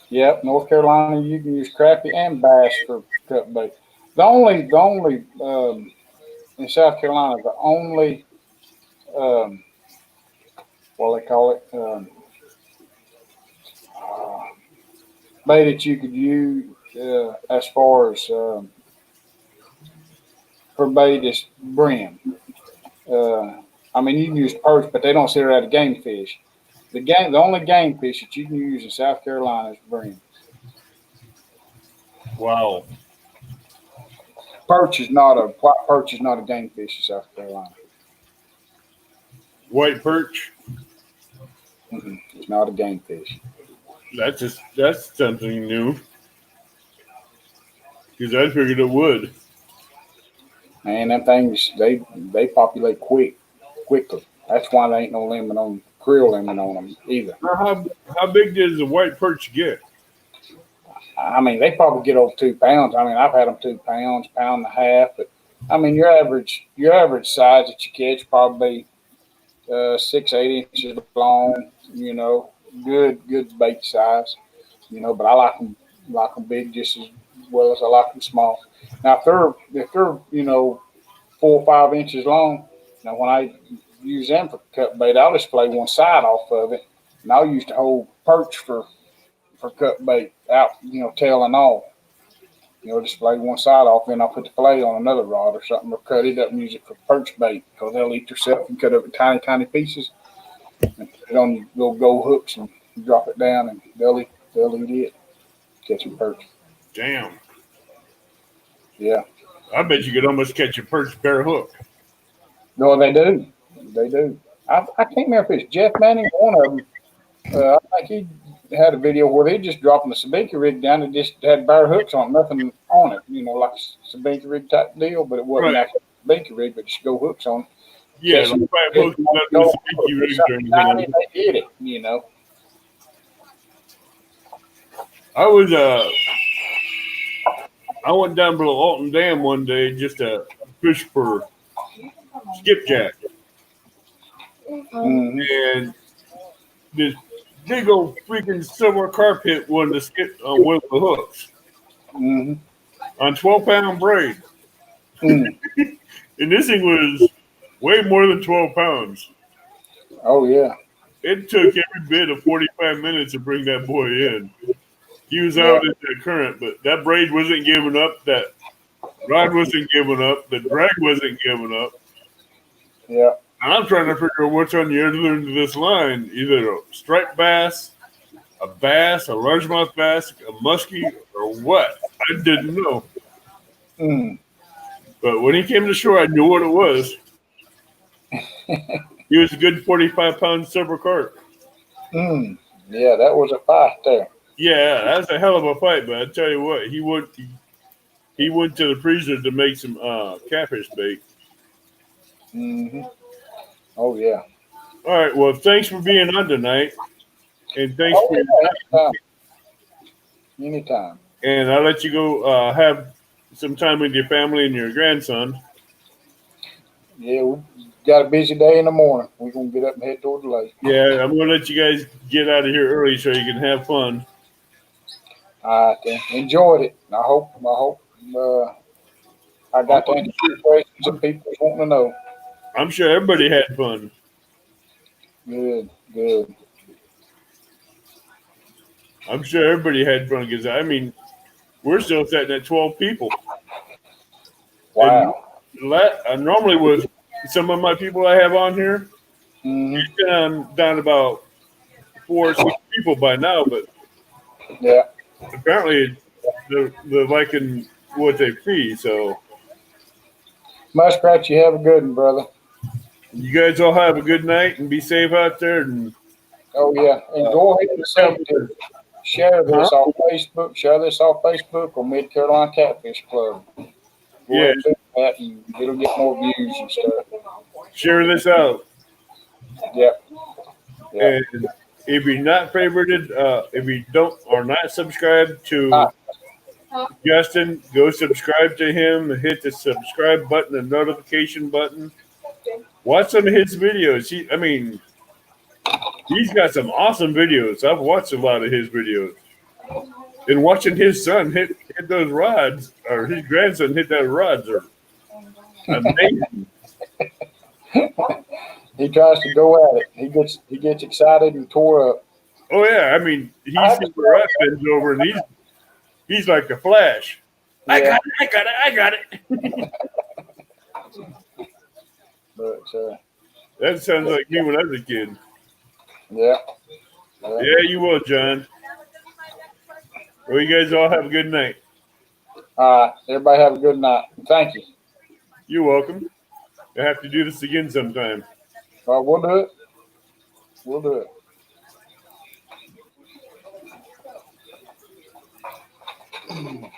Yep, North Carolina, you can use crappie and bass for cut bait. The only in South Carolina, the only um, what do they call it, bait that you could use as far as for bait is brim. You can use perch, but they don't consider that a game fish. The only game fish that you can use in South Carolina is brim. Wow. Perch is not a game fish in South Carolina. White perch. It's not a game fish. That's something new. Because I figured it would. Man, them things they populate quickly. That's why there ain't no creel limit on them either. Now, how big does the white perch get? They probably get over 2 pounds. I've had them 2 pounds, pound and a half. But your average size that you catch probably 6-8 inches long. Good bait size. But I like them big just as well as I like them small. Now if they're 4 or 5 inches long, now when I use them for cut bait, I'll just play one side off of it, and I'll use the whole perch for cut bait out, tail and all. Just play one side off, then I'll put the fillet on another rod or something, or cut it up and use it for perch bait because they'll eat themselves and cut up in tiny pieces and put it on little gold hooks and drop it down, and they'll eat it, catching perch. Damn. Yeah. I bet you could almost catch a perch bare hook. No, they do. They do. I can't remember if it's Jeff Manning, one of them. I think he had a video where they just dropping the sabinka rig down and just had bare hooks on, nothing on it, like a sabinka rig type deal, but it wasn't Right. actually a sabinka rig, but just go hooks on it. Yeah, like 5 hooks, nothing to speak you rigs or anything. They did it, I went down below Alton Dam one day just to fish for skipjack. And this big old freaking silver carpet wanted to skip on one of the hooks on 12-pound braid. And this thing was way more than 12 pounds. Oh, yeah. It took every bit of 45 minutes to bring that boy in. He was out in the current, but that braid wasn't giving up. That rod wasn't giving up. The drag wasn't giving up. Yeah. And I'm trying to figure out what's on the other end of this line. Either a striped bass, a largemouth bass, a muskie, or what. I didn't know. But when he came to shore, I knew what it was. He was a good 45-pound silver carp. Yeah, that was a fight there. Yeah, that's a hell of a fight. But I tell you what, he went to the freezer to make some catfish bait. Oh, yeah. All right. Well, thanks for being on tonight. And thanks for your time. Anytime. And I'll let you go have some time with your family and your grandson. Yeah, we got a busy day in the morning. We're going to get up and head toward the lake. Yeah, I'm going to let you guys get out of here early so you can have fun. All right, then. Enjoyed it. I hope I got to answer your questions that people wanting to know. I'm sure everybody had fun. Good. I'm sure everybody had fun because, we're still sitting at 12 people. Wow. And normally with some of my people I have on here, down about 4 or 6 people by now, but Yeah. apparently they're liking what they see. So Muskrat, you have a good one, brother. you guys all have a good night and be safe out there. And Oh yeah, and go ahead and share this off Facebook. Share this off Facebook or Mid Carolina Catfish Club. Go ahead and do that, and it'll get more views and stuff. share this out. Yep. And if you're not favorited, if you are not subscribed to Justin, go subscribe to him. Hit the subscribe button, the notification button. Watch some of his videos. He's got some awesome videos. I've watched a lot of his videos. And watching his son hit those rods, or his grandson hit those rods, are amazing. He tries to go at it. He gets excited and tore up. Oh yeah, he sees the rod bends over, and he's like the Flash. Yeah. I got it. But That sounds like me when I was a kid. yeah. Yeah, you will, John. Well, you guys all have a good night. Everybody have a good night. Thank you. You're welcome. I have to do this again sometime. We'll do it. We'll do it.